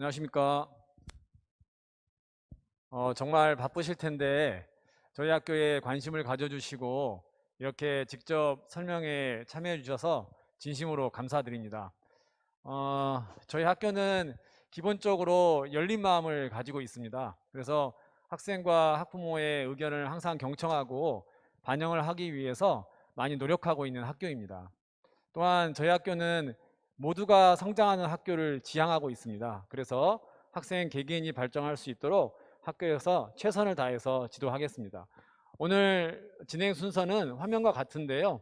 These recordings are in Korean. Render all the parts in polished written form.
안녕하십니까. 정말 바쁘실 텐데 저희 학교에 관심을 가져주시고 이렇게 직접 설명에 참여해 주셔서 진심으로 감사드립니다. 저희 학교는 기본적으로 열린 마음을 가지고 있습니다. 그래서 학생과 학부모의 의견을 항상 경청하고 반영을 하기 위해서 많이 노력하고 있는 학교입니다. 또한 저희 학교는 모두가 성장하는 학교를 지향하고 있습니다. 그래서 학생 개개인이 발전할 수 있도록 학교에서 최선을 다해서 지도하겠습니다. 오늘 진행 순서는 화면과 같은데요.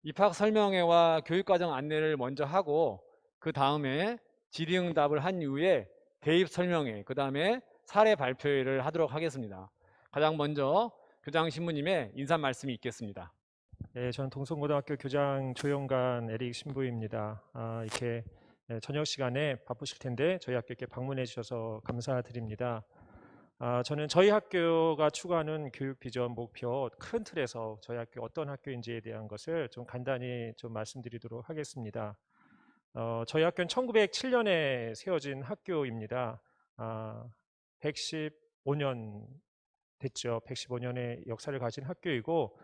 입학 설명회와 교육과정 안내를 먼저 하고 그 다음에 질의응답을 한 이후에 대입 설명회, 그 다음에 사례 발표회를 하도록 하겠습니다. 가장 먼저 교장 신부님의 인사 말씀이 있겠습니다. 네, 저는 동성고등학교 교장 조영관 에릭 신부입니다. 이렇게 저녁 시간에 바쁘실 텐데 저희 학교에 방문해 주셔서 감사드립니다. 저는 저희 학교가 추구하는 교육 비전 목표 큰 틀에서 저희 학교 어떤 학교인지에 대한 것을 좀 간단히 좀 말씀드리도록 하겠습니다. 저희 학교는 1907년에 세워진 학교입니다. 115년 됐죠. 115년의 역사를 가진 학교이고,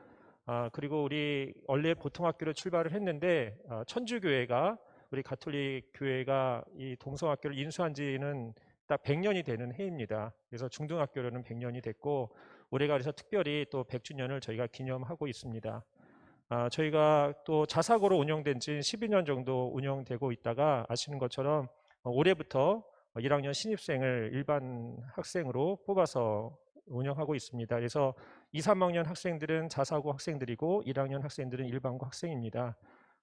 그리고 우리 원래 보통 학교로 출발을 했는데 천주교회가 우리 가톨릭 교회가 이 동성학교를 인수한 지는 딱 100년이 되는 해입니다. 그래서 중등학교로는 100년이 됐고 올해가 그래서 특별히 또 100주년을 저희가 기념하고 있습니다. 저희가 또 자사고로 운영된 지 12년 정도 운영되고 있다가 아시는 것처럼 올해부터 1학년 신입생을 일반 학생으로 뽑아서 운영하고 있습니다. 그래서 2, 3학년 학생들은 자사고 학생들이고 1학년 학생들은 일반고 학생입니다.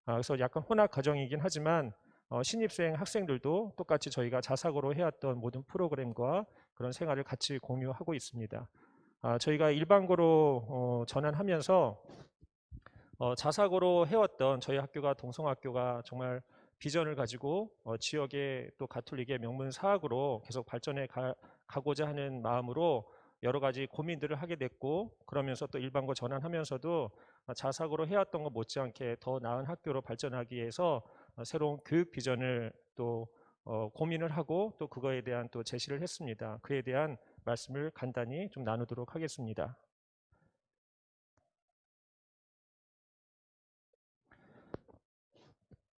그래서 약간 혼합 과정이긴 하지만 신입생 학생들도 똑같이 저희가 자사고로 해왔던 모든 프로그램과 그런 생활을 같이 공유하고 있습니다. 저희가 일반고로 전환하면서 자사고로 해왔던 저희 학교가 동성학교가 정말 비전을 가지고 지역의 또 가톨릭의 명문 사학으로 계속 발전해 가고자 하는 마음으로 여러 가지 고민들을 하게 됐고, 그러면서 또 일반고 전환하면서도 자사고로 해왔던 것 못지않게 더 나은 학교로 발전하기 위해서 새로운 교육 비전을 또 고민을 하고 또 그거에 대한 또 제시를 했습니다. 그에 대한 말씀을 간단히 좀 나누도록 하겠습니다.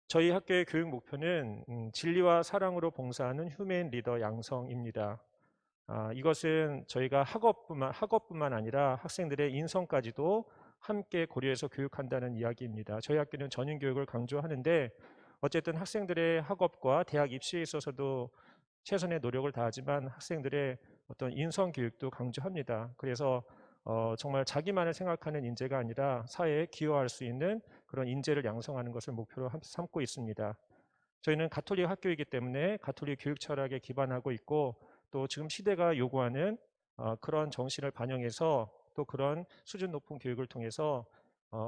저희 학교의 교육 목표는 진리와 사랑으로 봉사하는 휴먼 리더 양성입니다. 이것은 저희가 학업뿐만 아니라 학생들의 인성까지도 함께 고려해서 교육한다는 이야기입니다. 저희 학교는 전인 교육을 강조하는데 어쨌든 학생들의 학업과 대학 입시에 있어서도 최선의 노력을 다하지만 학생들의 어떤 인성 교육도 강조합니다. 그래서 정말 자기만을 생각하는 인재가 아니라 사회에 기여할 수 있는 그런 인재를 양성하는 것을 목표로 삼고 있습니다. 저희는 가톨릭 학교이기 때문에 가톨릭 교육 철학에 기반하고 있고 또 지금 시대가 요구하는 그런 정신을 반영해서 또 그런 수준 높은 교육을 통해서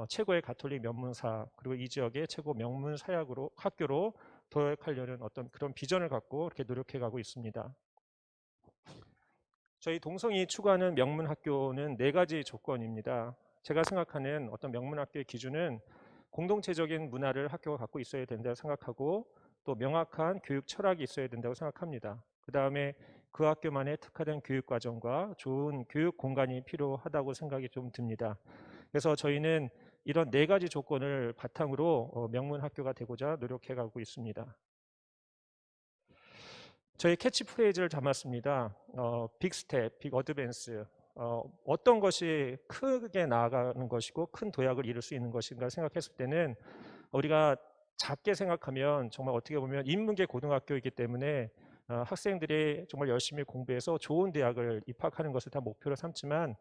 최고의 가톨릭 명문사 그리고 이 지역의 최고 명문 사학으로 학교로 도약하려는 어떤 그런 비전을 갖고 이렇게 노력해 가고 있습니다. 저희 동성이 추구하는 명문 학교는 4가지 조건입니다. 제가 생각하는 어떤 명문 학교의 기준은 공동체적인 문화를 학교가 갖고 있어야 된다고 생각하고 또 명확한 교육 철학이 있어야 된다고 생각합니다. 그 다음에 그 학교만의 특화된 교육 과정과 좋은 교육 공간이 필요하다고 생각이 좀 듭니다. 그래서 저희는 이런 4가지 조건을 바탕으로 명문 학교가 되고자 노력해 가고 있습니다. 저희 캐치프레이즈를 담았습니다. 빅 스텝, 빅 어드밴스. 어떤 것이 크게 나아가는 것이고 큰 도약을 이룰 수 있는 것인가 생각했을 때는 우리가 작게 생각하면 정말 어떻게 보면 인문계 고등학교이기 때문에 학생들이 정말 열심히 공부해서 좋은 대학을 입학하는 것을 다 목표로 삼지만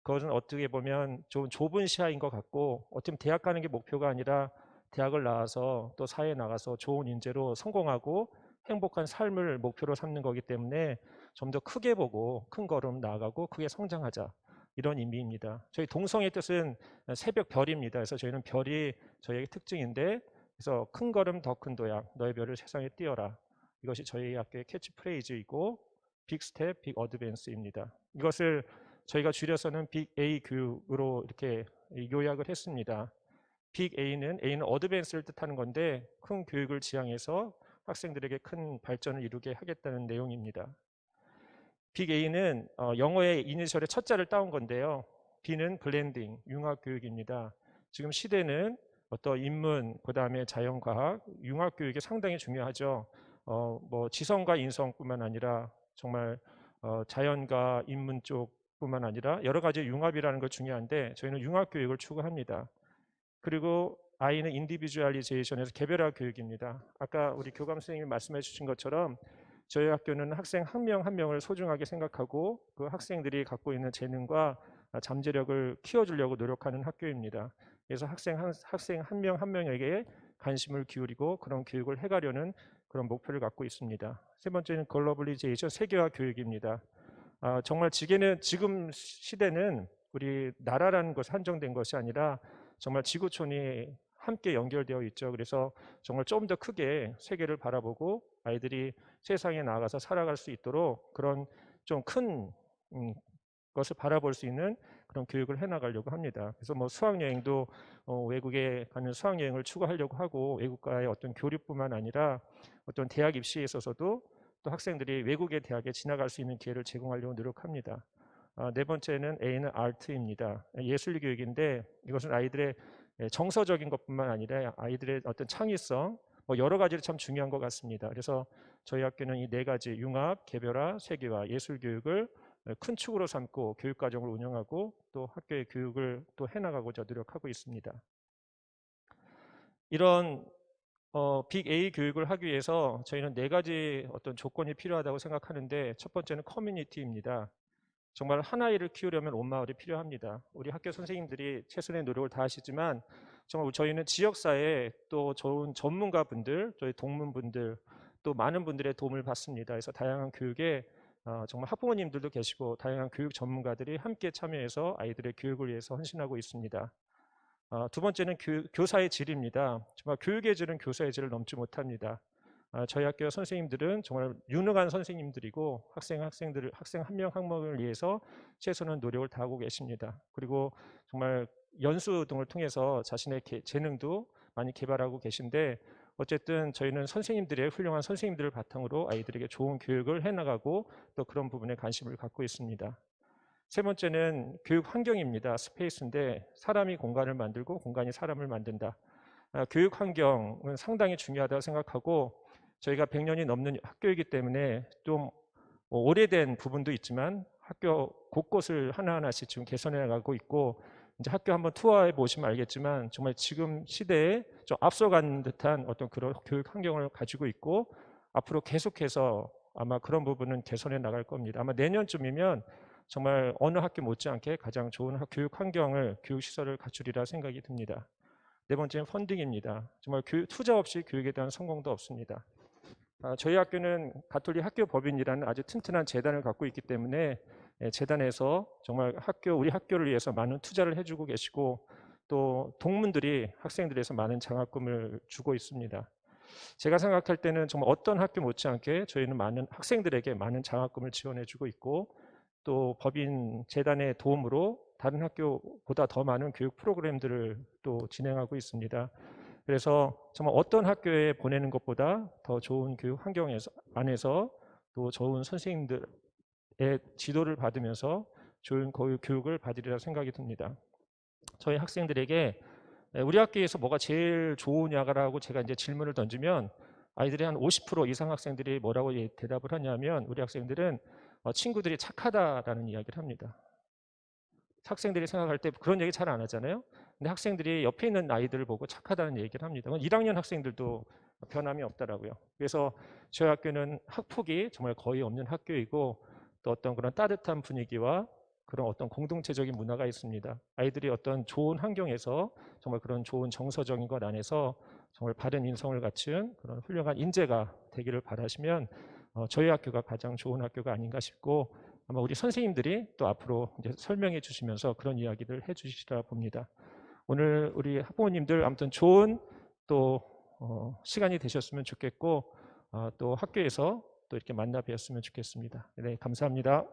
그것은 어떻게 보면 좀 좁은 시야인 것 같고 어쩌면 대학 가는 게 목표가 아니라 대학을 나와서 또 사회에 나가서 좋은 인재로 성공하고 행복한 삶을 목표로 삼는 거기 때문에 좀 더 크게 보고 큰 걸음 나아가고 크게 성장하자 이런 의미입니다. 저희 동성의 뜻은 새벽 별입니다. 그래서 저희는 별이 저희의 특징인데 그래서 큰 걸음 더 큰 도약 너의 별을 세상에 띄워라 이것이 저희 학교의 캐치프레이즈이고 빅 스텝 빅 어드밴스입니다. 이것을 저희가 줄여서는 빅 A 교육으로 이렇게 요약을 했습니다. 빅 A는 어드밴스를 뜻하는 건데 큰 교육을 지향해서 학생들에게 큰 발전을 이루게 하겠다는 내용입니다. 빅 A는 영어의 이니셜의 첫 자를 따온 건데요. B는 블렌딩, 융합 교육입니다. 지금 시대는 어떤 인문, 그다음에 자연과학, 융합 교육이 상당히 중요하죠. 뭐 지성과 인성뿐만 아니라 정말 자연과 인문 쪽뿐만 아니라 여러 가지 융합이라는 거 중요한데 저희는 융합 교육을 추구합니다. 그리고 I는 인디비주얼리제이션에서 개별화 교육입니다. 아까 우리 교감 선생님이 말씀해 주신 것처럼 저희 학교는 학생 한 명 한 명을 소중하게 생각하고 그 학생들이 갖고 있는 재능과 잠재력을 키워주려고 노력하는 학교입니다. 그래서 학생 한 명 한 명에게 관심을 기울이고 그런 교육을 해가려는 그런 목표를 갖고 있습니다. 세 번째는 글로벌리제이션 세계화 교육입니다. 정말 지금 시대는 우리 나라라는 것이 한정된 것이 아니라 정말 지구촌이 함께 연결되어 있죠. 그래서 정말 좀 더 크게 세계를 바라보고 아이들이 세상에 나아가서 살아갈 수 있도록 그런 좀 큰 것을 바라볼 수 있는 그런 교육을 해나가려고 합니다. 그래서 뭐 수학여행도 외국에 가는 수학여행을 추구하려고 하고 외국과의 어떤 교류뿐만 아니라 어떤 대학 입시에 있어서도 또 학생들이 외국의 대학에 지나갈 수 있는 기회를 제공하려고 노력합니다. 네 번째는 A는 아트입니다. 예술 교육인데 이것은 아이들의 정서적인 것뿐만 아니라 아이들의 어떤 창의성 뭐 여러 가지로 참 중요한 것 같습니다. 그래서 저희 학교는 이 네 가지 융합, 개별화, 세계화, 예술 교육을 큰 축으로 삼고 교육 과정을 운영하고 또 학교의 교육을 또 해나가고자 노력하고 있습니다. 이런 빅 A 교육을 하기 위해서 저희는 네 가지 어떤 조건이 필요하다고 생각하는데 첫 번째는 커뮤니티입니다. 정말 한 아이를 키우려면 온 마을이 필요합니다. 우리 학교 선생님들이 최선의 노력을 다하시지만 정말 저희는 지역사회에 또 좋은 전문가분들, 저희 동문분들 또 많은 분들의 도움을 받습니다. 그래서 다양한 교육에 정말 학부모님들도 계시고 다양한 교육 전문가들이 함께 참여해서 아이들의 교육을 위해서 헌신하고 있습니다. 두 번째는 교사의 질입니다. 정말 교육의 질은 교사의 질을 넘지 못합니다. 저희 학교 선생님들은 정말 유능한 선생님들이고 학생 한 명 한 명을 위해서 최선의 노력을 다하고 계십니다. 그리고 정말 연수 등을 통해서 자신의 재능도 많이 개발하고 계신데 어쨌든 저희는 선생님들의 훌륭한 선생님들을 바탕으로 아이들에게 좋은 교육을 해나가고 또 그런 부분에 관심을 갖고 있습니다. 세 번째는 교육 환경입니다. 스페이스인데 사람이 공간을 만들고 공간이 사람을 만든다. 교육 환경은 상당히 중요하다고 생각하고 저희가 100년이 넘는 학교이기 때문에 좀 오래된 부분도 있지만 학교 곳곳을 하나하나씩 지금 개선해 나가고 있고 이제 학교 한번 투어해 보시면 알겠지만 정말 지금 시대에 좀 앞서간 듯한 어떤 그런 교육 환경을 가지고 있고 앞으로 계속해서 아마 그런 부분은 개선해 나갈 겁니다. 아마 내년쯤이면 정말 어느 학교 못지않게 가장 좋은 교육 환경을 교육 시설을 갖추리라 생각이 듭니다. 네 번째는 펀딩입니다. 정말 투자 없이 교육에 대한 성공도 없습니다. 저희 학교는 가톨릭 학교법인이라는 아주 튼튼한 재단을 갖고 있기 때문에 재단에서 정말 우리 학교를 위해서 많은 투자를 해주고 계시고 또 동문들이 학생들에서 많은 장학금을 주고 있습니다. 제가 생각할 때는 정말 어떤 학교 못지않게 저희는 많은 학생들에게 많은 장학금을 지원해주고 있고 또 법인 재단의 도움으로 다른 학교보다 더 많은 교육 프로그램들을 또 진행하고 있습니다. 그래서 정말 어떤 학교에 보내는 것보다 더 좋은 교육 환경 안에서 또 좋은 선생님들의 지도를 받으면서 좋은 교육을 받으리라 생각이 듭니다. 저희 학생들에게 우리 학교에서 뭐가 제일 좋으냐라고 제가 이제 질문을 던지면 아이들이 한 50% 이상 학생들이 뭐라고 대답을 하냐면 우리 학생들은 친구들이 착하다라는 이야기를 합니다. 학생들이 생각할 때 그런 얘기 잘 안 하잖아요. 근데 학생들이 옆에 있는 아이들을 보고 착하다는 얘기를 합니다. 1학년 학생들도 변함이 없더라고요. 그래서 저희 학교는 학폭이 정말 거의 없는 학교이고 또 어떤 그런 따뜻한 분위기와 그런 어떤 공동체적인 문화가 있습니다. 아이들이 어떤 좋은 환경에서 정말 그런 좋은 정서적인 것 안에서 정말 바른 인성을 갖춘 그런 훌륭한 인재가 되기를 바라시면 저희 학교가 가장 좋은 학교가 아닌가 싶고 아마 우리 선생님들이 또 앞으로 이제 설명해 주시면서 그런 이야기를 해 주시리라 봅니다. 오늘 우리 학부모님들 아무튼 좋은 또 시간이 되셨으면 좋겠고 또 학교에서 또 이렇게 만나 뵈었으면 좋겠습니다. 네, 감사합니다.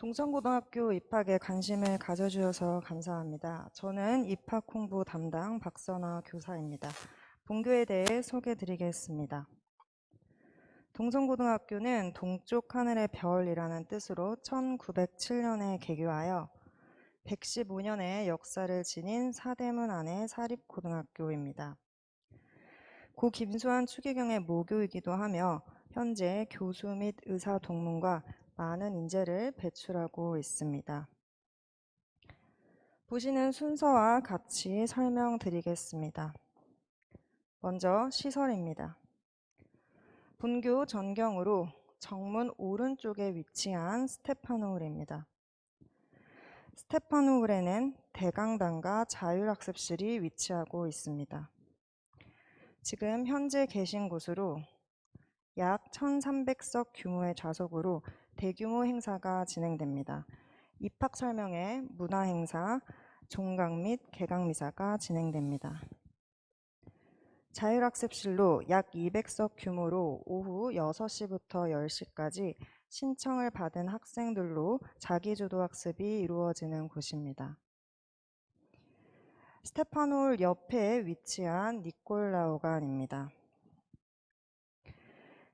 동천고등학교 입학에 관심을 가져주셔서 감사합니다. 저는 입학 홍보 담당 박선아 교사입니다. 본교에 대해 소개드리겠습니다. 동천고등학교는 동쪽 하늘의 별이라는 뜻으로 1907년에 개교하여 115년의 역사를 지닌 사대문 안의 사립고등학교입니다. 고 김수환 추기경의 모교이기도 하며 현재 교수 및 의사 동문과 많은 인재를 배출하고 있습니다. 보시는 순서와 같이 설명드리겠습니다. 먼저 시설입니다. 본교 전경으로 정문 오른쪽에 위치한 스테파노울입니다. 스테파노울에는 대강당과 자율학습실이 위치하고 있습니다. 지금 현재 계신 곳으로 약 1300석 규모의 좌석으로 대규모 행사가 진행됩니다. 입학 설명회, 문화 행사, 종강 및 개강 미사가 진행됩니다. 자율학습실로 약 200석 규모로 오후 6시부터 10시까지 신청을 받은 학생들로 자기주도 학습이 이루어지는 곳입니다. 스테파노울 옆에 위치한 니콜라오관입니다.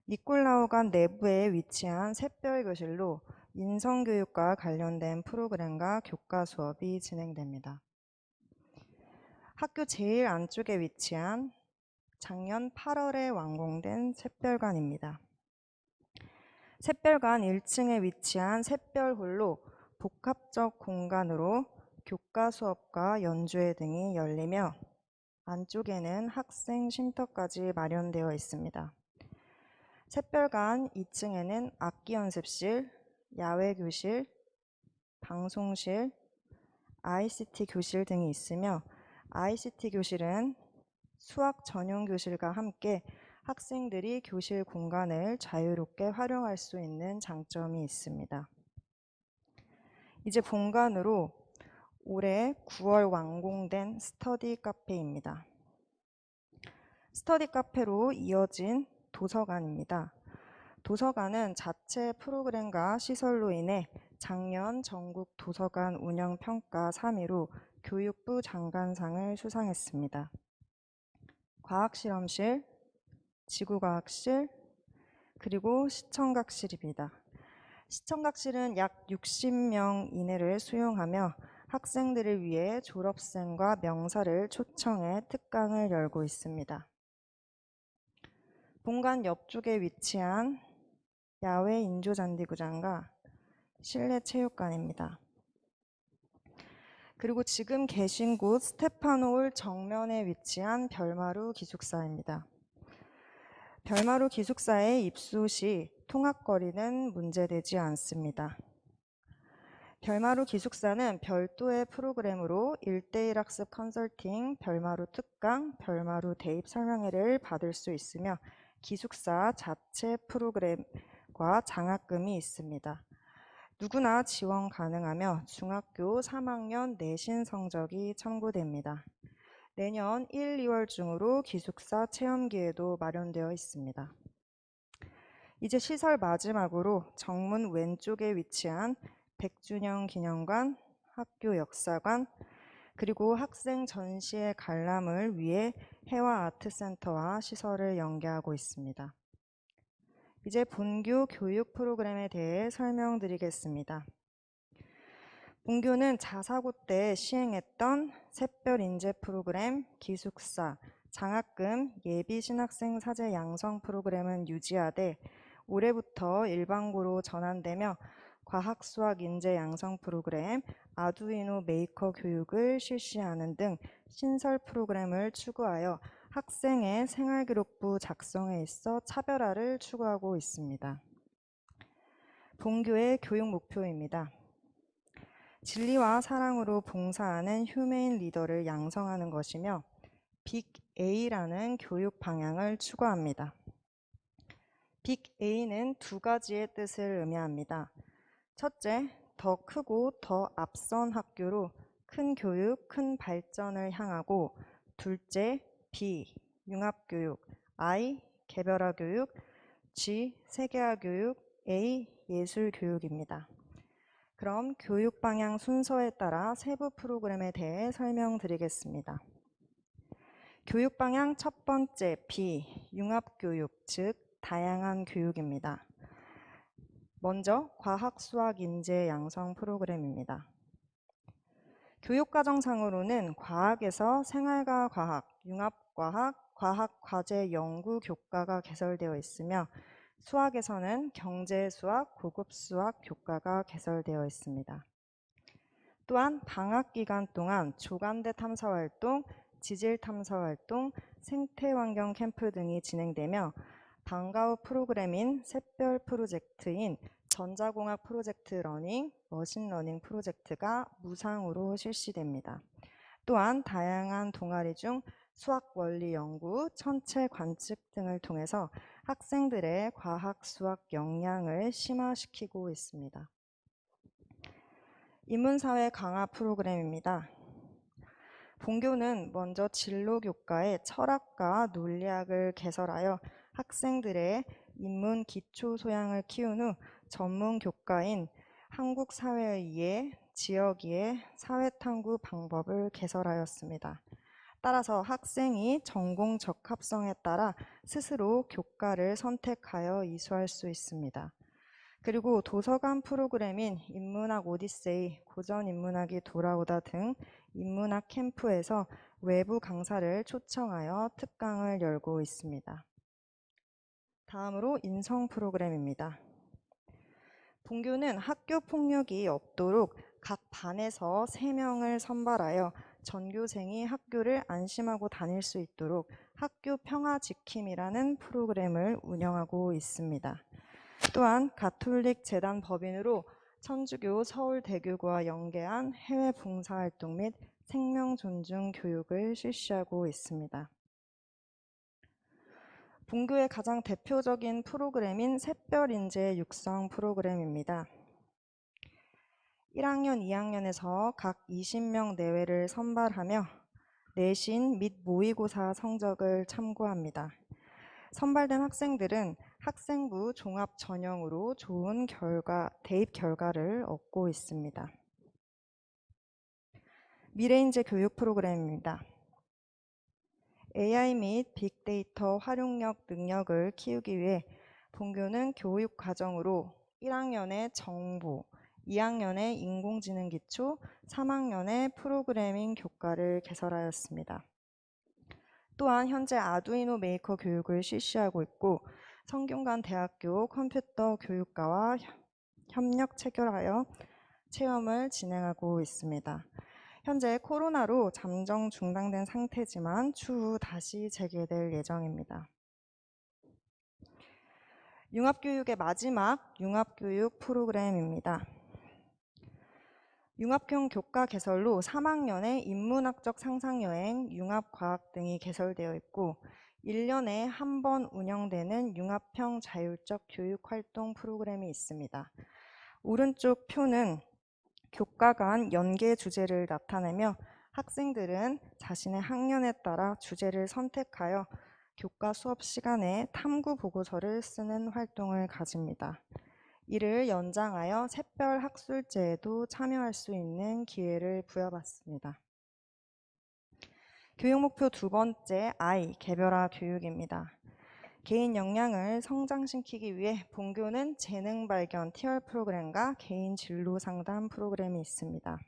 니콜라오관 내부에 위치한 샛별교실로 인성교육과 관련된 프로그램과 교과 수업이 진행됩니다. 학교 제일 안쪽에 위치한 작년 8월에 완공된 샛별관입니다. 샛별관 1층에 위치한 샛별홀로 복합적 공간으로 교과 수업과 연주회 등이 열리며 안쪽에는 학생 쉼터까지 마련되어 있습니다. 샛별관 2층에는 악기 연습실, 야외 교실, 방송실, ICT 교실 등이 있으며 ICT 교실은 수학 전용 교실과 함께 학생들이 교실 공간을 자유롭게 활용할 수 있는 장점이 있습니다. 이제 본관으로 올해 9월 완공된 스터디 카페입니다. 스터디 카페로 이어진 도서관입니다. 도서관은 자체 프로그램과 시설로 인해 작년 전국 도서관 운영평가 3위로 교육부 장관상을 수상했습니다. 과학실험실, 지구과학실, 그리고 시청각실입니다. 시청각실은 약 60명 이내를 수용하며 학생들을 위해 졸업생과 명사를 초청해 특강을 열고 있습니다. 본관 옆쪽에 위치한 야외 인조잔디구장과 실내 체육관입니다. 그리고 지금 계신 곳 스테파노울 정면에 위치한 별마루 기숙사입니다. 별마루 기숙사에 입소 시 통학거리는 문제되지 않습니다. 별마루 기숙사는 별도의 프로그램으로 1:1 학습 컨설팅, 별마루 특강, 별마루 대입 설명회를 받을 수 있으며 기숙사 자체 프로그램과 장학금이 있습니다. 누구나 지원 가능하며 중학교 3학년 내신 성적이 첨부됩니다. 내년 1, 2월 중으로 기숙사 체험기회도 마련되어 있습니다. 이제 시설 마지막으로 정문 왼쪽에 위치한 100주년 기념관, 학교 역사관, 그리고 학생 전시회 관람을 위해 해와 아트센터와 시설을 연계하고 있습니다. 이제 본교 교육 프로그램에 대해 설명드리겠습니다. 본교는 자사고 때 시행했던 샛별 인재 프로그램, 기숙사, 장학금, 예비 신학생 사제 양성 프로그램은 유지하되 올해부터 일반고로 전환되며 과학 수학 인재 양성 프로그램, 아두이노 메이커 교육을 실시하는 등 신설 프로그램을 추구하여 학생의 생활기록부 작성에 있어 차별화를 추구하고 있습니다. 본교의 교육 목표입니다. 진리와 사랑으로 봉사하는 휴메인 리더를 양성하는 것이며 빅 A라는 교육 방향을 추구합니다. 빅 A는 두 가지의 뜻을 의미합니다. 첫째, 더 크고 더 앞선 학교로 큰 교육, 큰 발전을 향하고, 둘째, B, 융합교육, I, 개별화 교육, G, 세계화 교육, A, 예술 교육입니다. 그럼 교육 방향 순서에 따라 세부 프로그램에 대해 설명드리겠습니다. 교육 방향 첫 번째 B, 융합교육, 즉 다양한 교육입니다. 먼저 과학, 수학, 인재, 양성 프로그램입니다. 교육과정상으로는 과학에서 생활과 과학, 융합과학, 과학과제 연구 교과가 개설되어 있으며 수학에서는 경제수학, 고급수학 교과가 개설되어 있습니다. 또한 방학기간 동안 조간대 탐사활동, 지질탐사활동, 생태환경 캠프 등이 진행되며 방과 후 프로그램인 샛별 프로젝트인 전자공학 프로젝트 러닝, 머신러닝 프로젝트가 무상으로 실시됩니다. 또한 다양한 동아리 중 수학 원리 연구, 천체 관측 등을 통해서 학생들의 과학, 수학 역량을 심화시키고 있습니다. 인문사회 강화 프로그램입니다. 본교는 먼저 진로교과에 철학과 논리학을 개설하여 학생들의 인문 기초 소양을 키운 후 전문 교과인 한국 사회의 이해, 지역 이해, 사회 탐구 방법을 개설하였습니다. 따라서 학생이 전공 적합성에 따라 스스로 교과를 선택하여 이수할 수 있습니다. 그리고 도서관 프로그램인 인문학 오디세이, 고전 인문학이 돌아오다 등 인문학 캠프에서 외부 강사를 초청하여 특강을 열고 있습니다. 다음으로 인성 프로그램입니다. 본교는 학교 폭력이 없도록 각 반에서 3명을 선발하여 전교생이 학교를 안심하고 다닐 수 있도록 학교 평화 지킴이라는 프로그램을 운영하고 있습니다. 또한 가톨릭 재단 법인으로 천주교 서울대교구와 연계한 해외 봉사활동 및 생명 존중 교육을 실시하고 있습니다. 본교의 가장 대표적인 프로그램인 샛별인재 육성 프로그램입니다. 1학년, 2학년에서 각 20명 내외를 선발하며 내신 및 모의고사 성적을 참고합니다. 선발된 학생들은 학생부 종합 전형으로 좋은 대입 결과를 얻고 있습니다. 미래인재 교육 프로그램입니다. AI 및 빅데이터 활용력 능력을 키우기 위해 본교는 교육 과정으로 1학년에 정보, 2학년에 인공지능 기초, 3학년에 프로그래밍 교과를 개설하였습니다. 또한 현재 아두이노 메이커 교육을 실시하고 있고 성균관대학교 컴퓨터 교육과와 협력 체결하여 체험을 진행하고 있습니다. 현재 코로나로 잠정 중단된 상태지만 추후 다시 재개될 예정입니다. 융합교육의 마지막 융합교육 프로그램입니다. 융합형 교과 개설로 3학년에 인문학적 상상여행, 융합과학 등이 개설되어 있고 1년에 한 번 운영되는 융합형 자율적 교육활동 프로그램이 있습니다. 오른쪽 표는 교과 간 연계 주제를 나타내며 학생들은 자신의 학년에 따라 주제를 선택하여 교과 수업 시간에 탐구 보고서를 쓰는 활동을 가집니다. 이를 연장하여 샛별 학술제에도 참여할 수 있는 기회를 부여받습니다. 교육 목표 두 번째 I, 개별화 교육입니다. 개인 역량을 성장시키기 위해 본교는 재능 발견 티얼 프로그램과 개인 진로 상담 프로그램이 있습니다.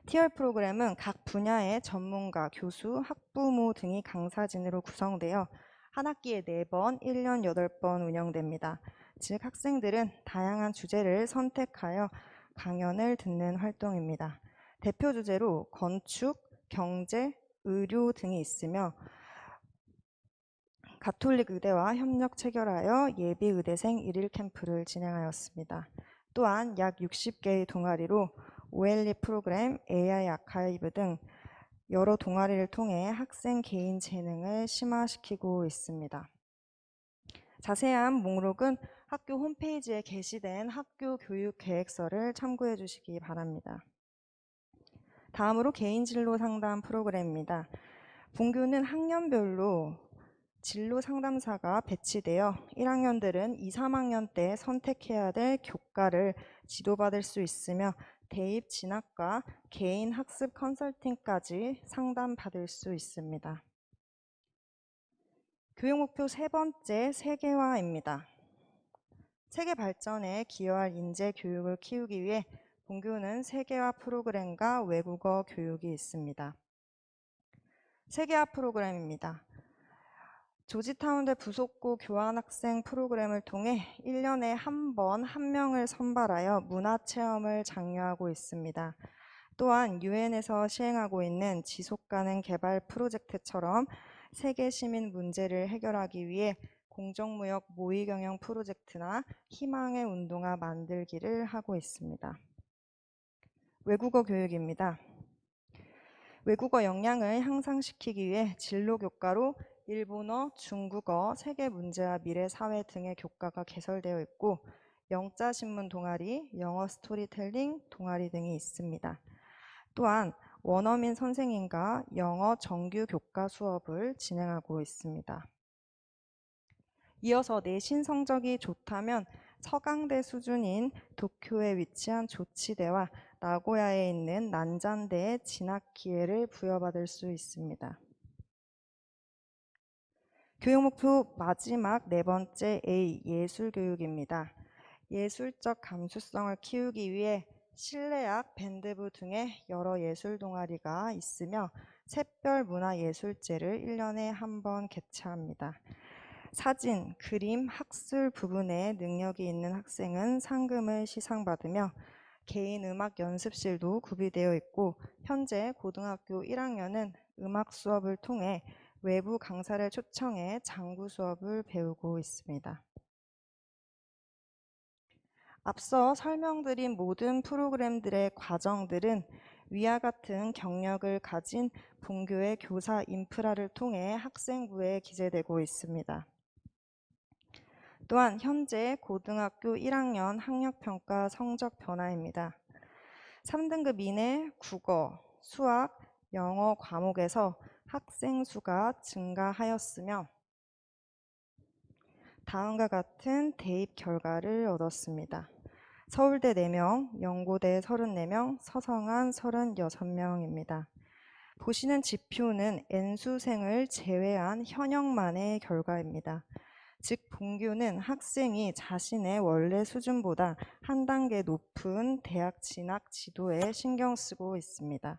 티얼 프로그램은 각 분야의 전문가, 교수, 학부모 등이 강사진으로 구성되어 한 학기에 4번, 1년 8번 운영됩니다. 즉 학생들은 다양한 주제를 선택하여 강연을 듣는 활동입니다. 대표 주제로 건축, 경제, 의료 등이 있으며 가톨릭 의대와 협력 체결하여 예비 의대생 1일 캠프를 진행하였습니다. 또한 약 60개의 동아리로 OLE 프로그램, AI 아카이브 등 여러 동아리를 통해 학생 개인 재능을 심화시키고 있습니다. 자세한 목록은 학교 홈페이지에 게시된 학교 교육 계획서를 참고해 주시기 바랍니다. 다음으로 개인 진로 상담 프로그램입니다. 본교는 학년별로 진로 상담사가 배치되어 1학년들은 2, 3학년 때 선택해야 될 교과를 지도받을 수 있으며 대입 진학과 개인 학습 컨설팅까지 상담받을 수 있습니다. 교육 목표 세 번째, 세계화입니다. 세계 발전에 기여할 인재 교육을 키우기 위해 본교는 세계화 프로그램과 외국어 교육이 있습니다. 세계화 프로그램입니다. 조지타운대 부속고 교환학생 프로그램을 통해 1년에 한 번 한 명을 선발하여 문화체험을 장려하고 있습니다. 또한 유엔에서 시행하고 있는 지속가능 개발 프로젝트처럼 세계 시민 문제를 해결하기 위해 공정무역 모의경영 프로젝트나 희망의 운동화 만들기를 하고 있습니다. 외국어 교육입니다. 외국어 역량을 향상시키기 위해 진로 교과로 일본어, 중국어, 세계 문제와 미래 사회 등의 교과가 개설되어 있고 영자 신문 동아리, 영어 스토리텔링 동아리 등이 있습니다. 또한 원어민 선생님과 영어 정규 교과 수업을 진행하고 있습니다. 이어서 내신 성적이 좋다면 서강대 수준인 도쿄에 위치한 조치대와 나고야에 있는 난잔대에 진학 기회를 부여받을 수 있습니다. 교육 목표 마지막 네 번째 A, 예술교육입니다. 예술적 감수성을 키우기 위해 실내악, 밴드부 등의 여러 예술 동아리가 있으며 샛별 문화예술제를 1년에 한 번 개최합니다. 사진, 그림, 학술 부분에 능력이 있는 학생은 상금을 시상받으며 개인 음악 연습실도 구비되어 있고 현재 고등학교 1학년은 음악 수업을 통해 외부 강사를 초청해 장구 수업을 배우고 있습니다. 앞서 설명드린 모든 프로그램들의 과정들은 위와 같은 경력을 가진 본교의 교사 인프라를 통해 학생부에 기재되고 있습니다. 또한 현재 고등학교 1학년 학력평가 성적 변화입니다. 3등급 이내 국어, 수학, 영어 과목에서 학생 수가 증가하였으며 다음과 같은 대입 결과를 얻었습니다. 서울대 4명, 연고대 34명, 서성한 36명입니다. 보시는 지표는 N수생을 제외한 현역만의 결과입니다. 즉 본교는 학생이 자신의 원래 수준보다 한 단계 높은 대학 진학 지도에 신경 쓰고 있습니다.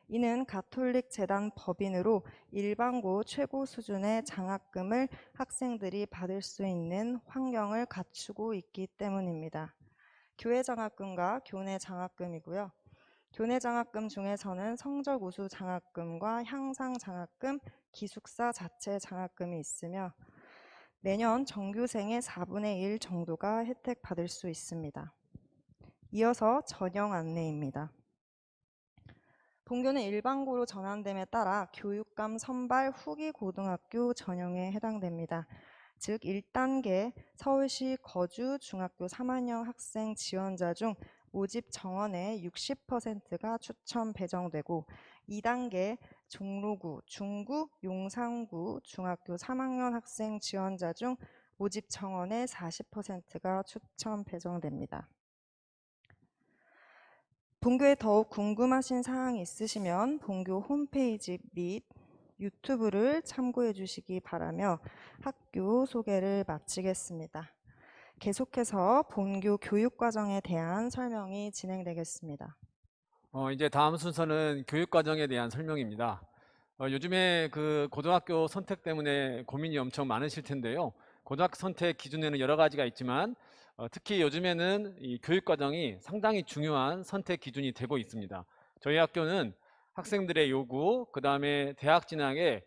이는 가톨릭 재단 법인으로 일반고 최고 수준의 장학금을 학생들이 받을 수 있는 환경을 갖추고 있기 때문입니다. 교회 장학금과 교내 장학금이고요. 교내 장학금 중에서는 성적 우수 장학금과 향상 장학금, 기숙사 자체 장학금이 있으며 매년 정규생의 4분의 1 정도가 혜택 받을 수 있습니다. 이어서 전형 안내입니다. 본교는 일반고로 전환됨에 따라 교육감 선발 후기 고등학교 전형에 해당됩니다. 즉 1단계 서울시 거주 중학교 3학년 학생 지원자 중 모집 정원의 60%가 추천 배정되고 2단계 종로구, 중구, 용산구 중학교 3학년 학생 지원자 중 모집 정원의 40%가 추천 배정됩니다. 본교에 더욱 궁금하신 사항이 있으시면 본교 홈페이지 및 유튜브를 참고해 주시기 바라며 학교 소개를 마치겠습니다. 계속해서 본교 교육과정에 대한 설명이 진행되겠습니다. 이제 다음 순서는 교육과정에 대한 설명입니다. 요즘에 그 고등학교 선택 때문에 고민이 엄청 많으실 텐데요. 고등학교 선택 기준에는 여러 가지가 있지만 특히 요즘에는 이 교육과정이 상당히 중요한 선택 기준이 되고 있습니다. 저희 학교는 학생들의 요구, 그 다음에 대학 진학에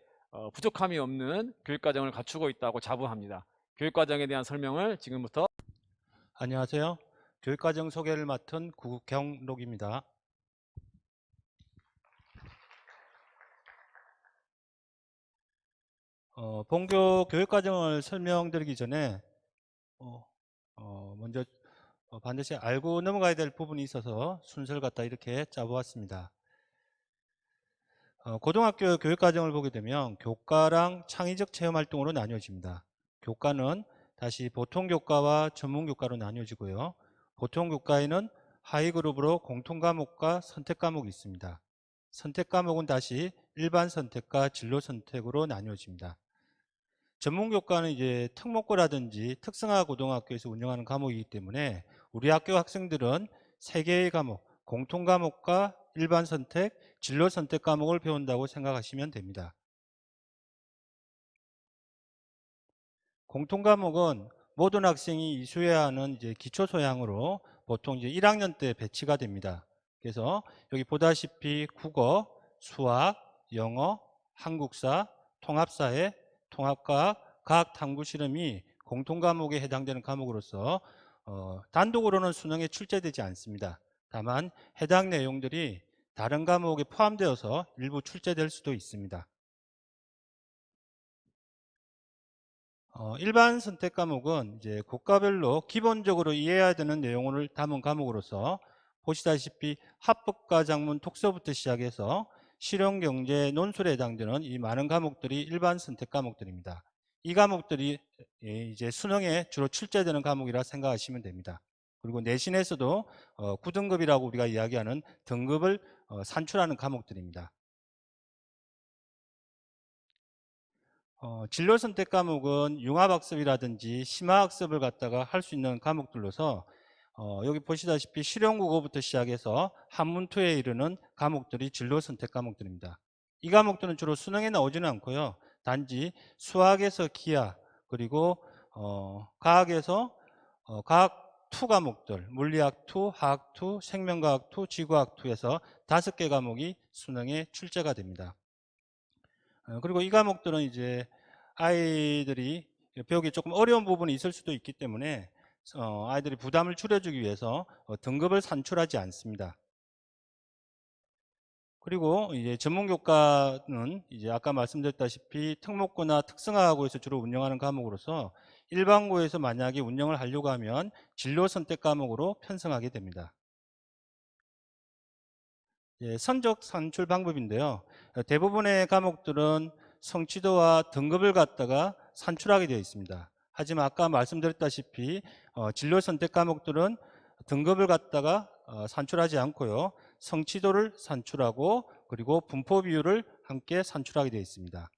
부족함이 없는 교육과정을 갖추고 있다고 자부합니다. 교육과정에 대한 설명을 지금부터 안녕하세요. 교육과정 소개를 맡은 구경록입니다. 본교 교육과정을 설명드리기 전에 먼저 반드시 알고 넘어가야 될 부분이 있어서 순서를 갖다 이렇게 짜보았습니다. 고등학교 교육과정을 보게 되면 교과랑 창의적 체험활동으로 나뉘어집니다. 교과는 다시 보통교과와 전문교과로 나뉘어지고요. 보통교과에는 하위그룹으로 공통과목과 선택과목이 있습니다. 선택과목은 다시 일반 선택과 진로 선택으로 나뉘어집니다. 전문교과는 이제 특목고라든지 특성화 고등학교에서 운영하는 과목이기 때문에 우리 학교 학생들은 3개의 과목, 공통과목과 일반 선택, 진로 선택 과목을 배운다고 생각하시면 됩니다. 공통과목은 모든 학생이 이수해야 하는 이제 기초 소양으로 보통 이제 1학년 때 배치가 됩니다. 그래서 여기 보다시피 국어, 수학, 영어, 한국사, 통합사회, 통합과학, 과학탐구 실험이 공통과목에 해당되는 과목으로서 단독으로는 수능에 출제되지 않습니다. 다만 해당 내용들이 다른 과목에 포함되어서 일부 출제될 수도 있습니다. 일반 선택 과목은 이제 국가별로 기본적으로 이해해야 되는 내용을 담은 과목으로서 보시다시피 합법과 작문, 독서부터 시작해서 실용, 경제, 논술에 해당되는 이 많은 과목들이 일반 선택 과목들입니다. 이 과목들이 이제 수능에 주로 출제되는 과목이라 생각하시면 됩니다. 그리고 내신에서도 9등급이라고 우리가 이야기하는 등급을 산출하는 과목들입니다. 진로 선택 과목은 융합학습이라든지 심화학습을 갖다가 할 수 있는 과목들로서 여기 보시다시피 실용국어부터 시작해서 한문투에 이르는 과목들이 진로 선택 과목들입니다. 이 과목들은 주로 수능에 나오지는 않고요. 단지 수학에서 기하, 그리고 과학에서 과학 투 과목들, 물리학 투, 화학 투, 생명과학 투, 지구학 투에서 5개 과목이 수능에 출제가 됩니다. 그리고 이 과목들은 이제 아이들이 배우기 조금 어려운 부분이 있을 수도 있기 때문에 아이들이 부담을 줄여주기 위해서 등급을 산출하지 않습니다. 그리고 이제 전문교과는 이제 아까 말씀드렸다시피 특목고나 특성화고에서 주로 운영하는 과목으로서 일반고에서 만약에 운영을 하려고 하면 진로 선택 과목으로 편성하게 됩니다. 성적 산출 방법인데요. 대부분의 과목들은 성취도와 등급을 갖다가 산출하게 되어 있습니다. 하지만 아까 말씀드렸다시피 진로 선택 과목들은 등급을 갖다가 산출하지 않고요. 성취도를 산출하고 그리고 분포 비율을 함께 산출하게 되어 있습니다.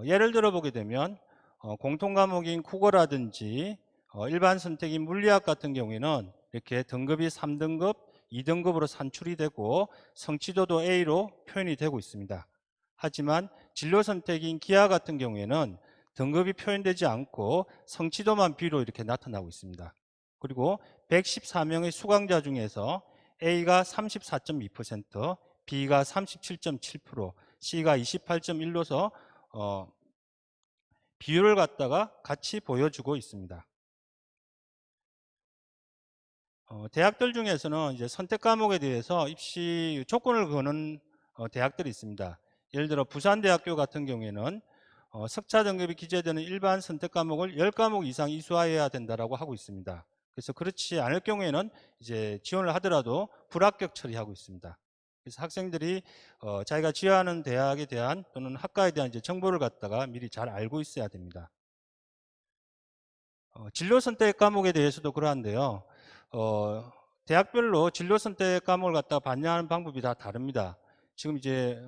예를 들어 보게 되면 공통 과목인 국어라든지 일반 선택인 물리학 같은 경우에는 이렇게 등급이 3등급, 2등급으로 산출이 되고 성취도도 A로 표현이 되고 있습니다. 하지만 진로 선택인 기하 같은 경우에는 등급이 표현되지 않고 성취도만 B로 이렇게 나타나고 있습니다. 그리고 114명의 수강자 중에서 A가 34.2%, B가 37.7%, C가 28.1로서 비율을 갖다가 같이 보여주고 있습니다. 대학들 중에서는 이제 선택 과목에 대해서 입시 조건을 거는 대학들이 있습니다. 예를 들어 부산대학교 같은 경우에는 석차 등급이 기재되는 일반 선택 과목을 10과목 이상 이수해야 된다라고 하고 있습니다. 그래서 그렇지 않을 경우에는 이제 지원을 하더라도 불합격 처리하고 있습니다. 그래서 학생들이 자기가 지원하는 대학에 대한 또는 학과에 대한 이제 정보를 갖다가 미리 잘 알고 있어야 됩니다. 진로 선택 과목에 대해서도 그러한데요. 대학별로 진로 선택 과목을 갖다가 반영하는 방법이 다 다릅니다. 지금 이제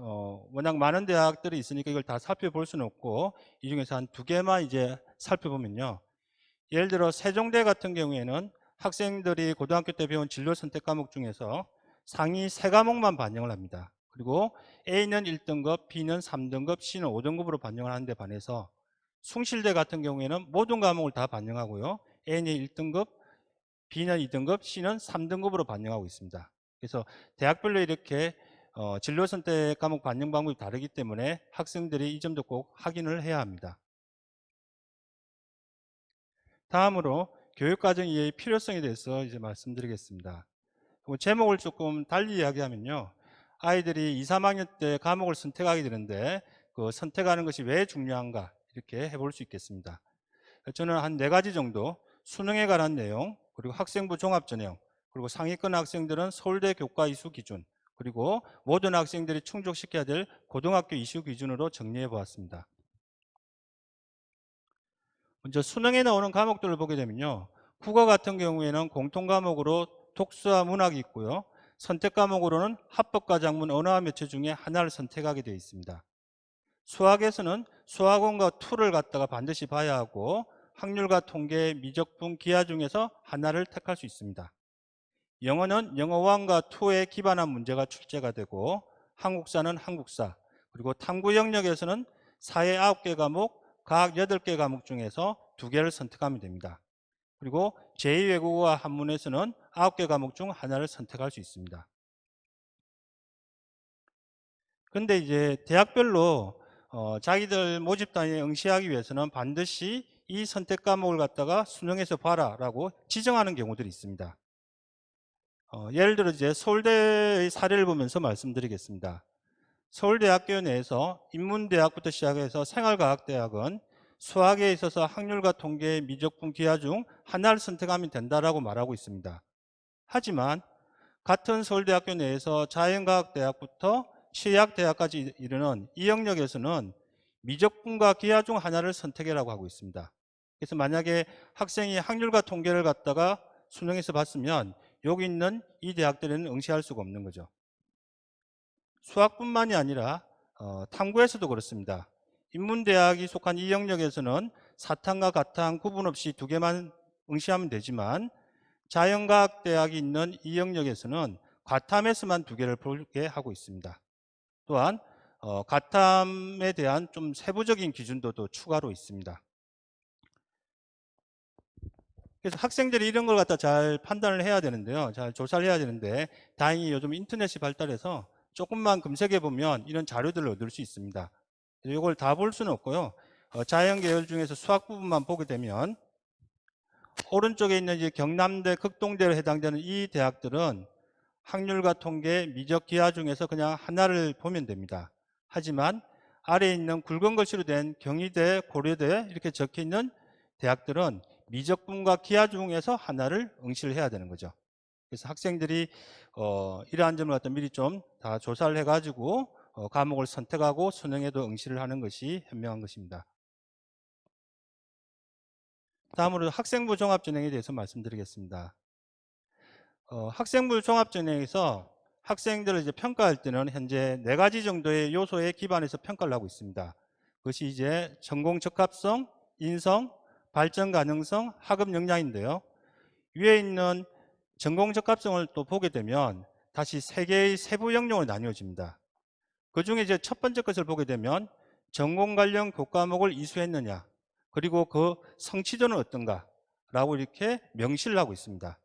워낙 많은 대학들이 있으니까 이걸 다 살펴볼 수는 없고 이 중에서 한 2개만 이제 살펴보면요. 예를 들어 세종대 같은 경우에는 학생들이 고등학교 때 배운 진로 선택 과목 중에서 상위 3과목만 반영을 합니다. 그리고 A는 1등급, B는 3등급, C는 5등급으로 반영을 하는데 반해서 숭실대 같은 경우에는 모든 과목을 다 반영하고요. A는 1등급, B는 2등급, C는 3등급으로 반영하고 있습니다. 그래서 대학별로 이렇게 진로 선택 과목 반영 방법이 다르기 때문에 학생들이 이 점도 꼭 확인을 해야 합니다. 다음으로 교육과정 이해의 필요성에 대해서 이제 말씀드리겠습니다. 제목을 조금 달리 이야기하면요. 아이들이 2, 3학년 때 과목을 선택하게 되는데 그 선택하는 것이 왜 중요한가 이렇게 해볼 수 있겠습니다. 저는 한 4가지 정도 수능에 관한 내용, 그리고 학생부 종합전형, 그리고 상위권 학생들은 서울대 교과 이수 기준, 그리고 모든 학생들이 충족시켜야 될 고등학교 이수 기준으로 정리해 보았습니다. 먼저 수능에 나오는 과목들을 보게 되면요. 국어 같은 경우에는 공통 과목으로 독서와 문학이 있고요. 선택 과목으로는 합법과 작문, 언어와 매체 중에 하나를 선택하게 되어 있습니다. 수학에서는 수학원과 투를 갖다가 반드시 봐야 하고 확률과 통계, 미적분, 기하 중에서 하나를 택할 수 있습니다. 영어는 영어 1과 2에 기반한 문제가 출제가 되고 한국사는 한국사, 그리고 탐구 영역에서는 사회 9개 과목, 과학 8개 과목 중에서 2개를 선택하면 됩니다. 그리고 제2외국어와 한문에서는 9개 과목 중 하나를 선택할 수 있습니다. 그런데 이제 대학별로 자기들 모집단에 응시하기 위해서는 반드시 이 선택 과목을 갖다가 수능에서 봐라라고 지정하는 경우들이 있습니다. 예를 들어 이제 서울대의 사례를 보면서 말씀드리겠습니다. 서울대학교 내에서 인문대학부터 시작해서 생활과학대학은 수학에 있어서 확률과 통계, 미적분, 기하 중 하나를 선택하면 된다라고 말하고 있습니다. 하지만 같은 서울대학교 내에서 자연과학대학부터 치의학대학까지 이르는 이 영역에서는 미적분과 기하 중 하나를 선택해라고 하고 있습니다. 그래서 만약에 학생이 확률과 통계를 갖다가 수능에서 봤으면 여기 있는 이 대학들에는 응시할 수가 없는 거죠. 수학뿐만이 아니라 탐구에서도 그렇습니다. 인문대학이 속한 이 영역에서는 사탐과 가탐 구분 없이 2개만 응시하면 되지만 자연과학대학이 있는 이 영역에서는 과탐에서만 2개를 보게 하고 있습니다. 또한 과탐에 대한 좀 세부적인 기준도 또 추가로 있습니다. 그래서 학생들이 이런 걸 갖다 잘 판단을 해야 되는데요. 잘 조사를 해야 되는데 다행히 요즘 인터넷이 발달해서 조금만 검색해 보면 이런 자료들을 얻을 수 있습니다. 이걸 다 볼 수는 없고요. 자연 계열 중에서 수학 부분만 보게 되면 오른쪽에 있는 이제 경남대, 극동대로 해당되는 이 대학들은 확률과 통계, 미적, 기하 중에서 그냥 하나를 보면 됩니다. 하지만 아래에 있는 굵은 글씨로 된 경희대, 고려대 이렇게 적혀 있는 대학들은 미적분과 기하 중에서 하나를 응시를 해야 되는 거죠. 그래서 학생들이 이러한 점을 갖다 미리 좀 다 조사를 해가지고 과목을 선택하고 수능에도 응시를 하는 것이 현명한 것입니다. 다음으로 학생부 종합전형에 대해서 말씀드리겠습니다. 학생부 종합전형에서 학생들을 이제 평가할 때는 현재 4가지 정도의 요소에 기반해서 평가를 하고 있습니다. 그것이 이제 전공 적합성, 인성, 발전 가능성, 학업 역량인데요. 위에 있는 전공 적합성을 또 보게 되면 다시 3개의 세부 영역으로 나뉘어집니다. 그 중에 이제 첫 번째 것을 보게 되면 전공 관련 교과목을 이수했느냐, 그리고 그 성취도는 어떤가 라고 이렇게 명시를 하고 있습니다.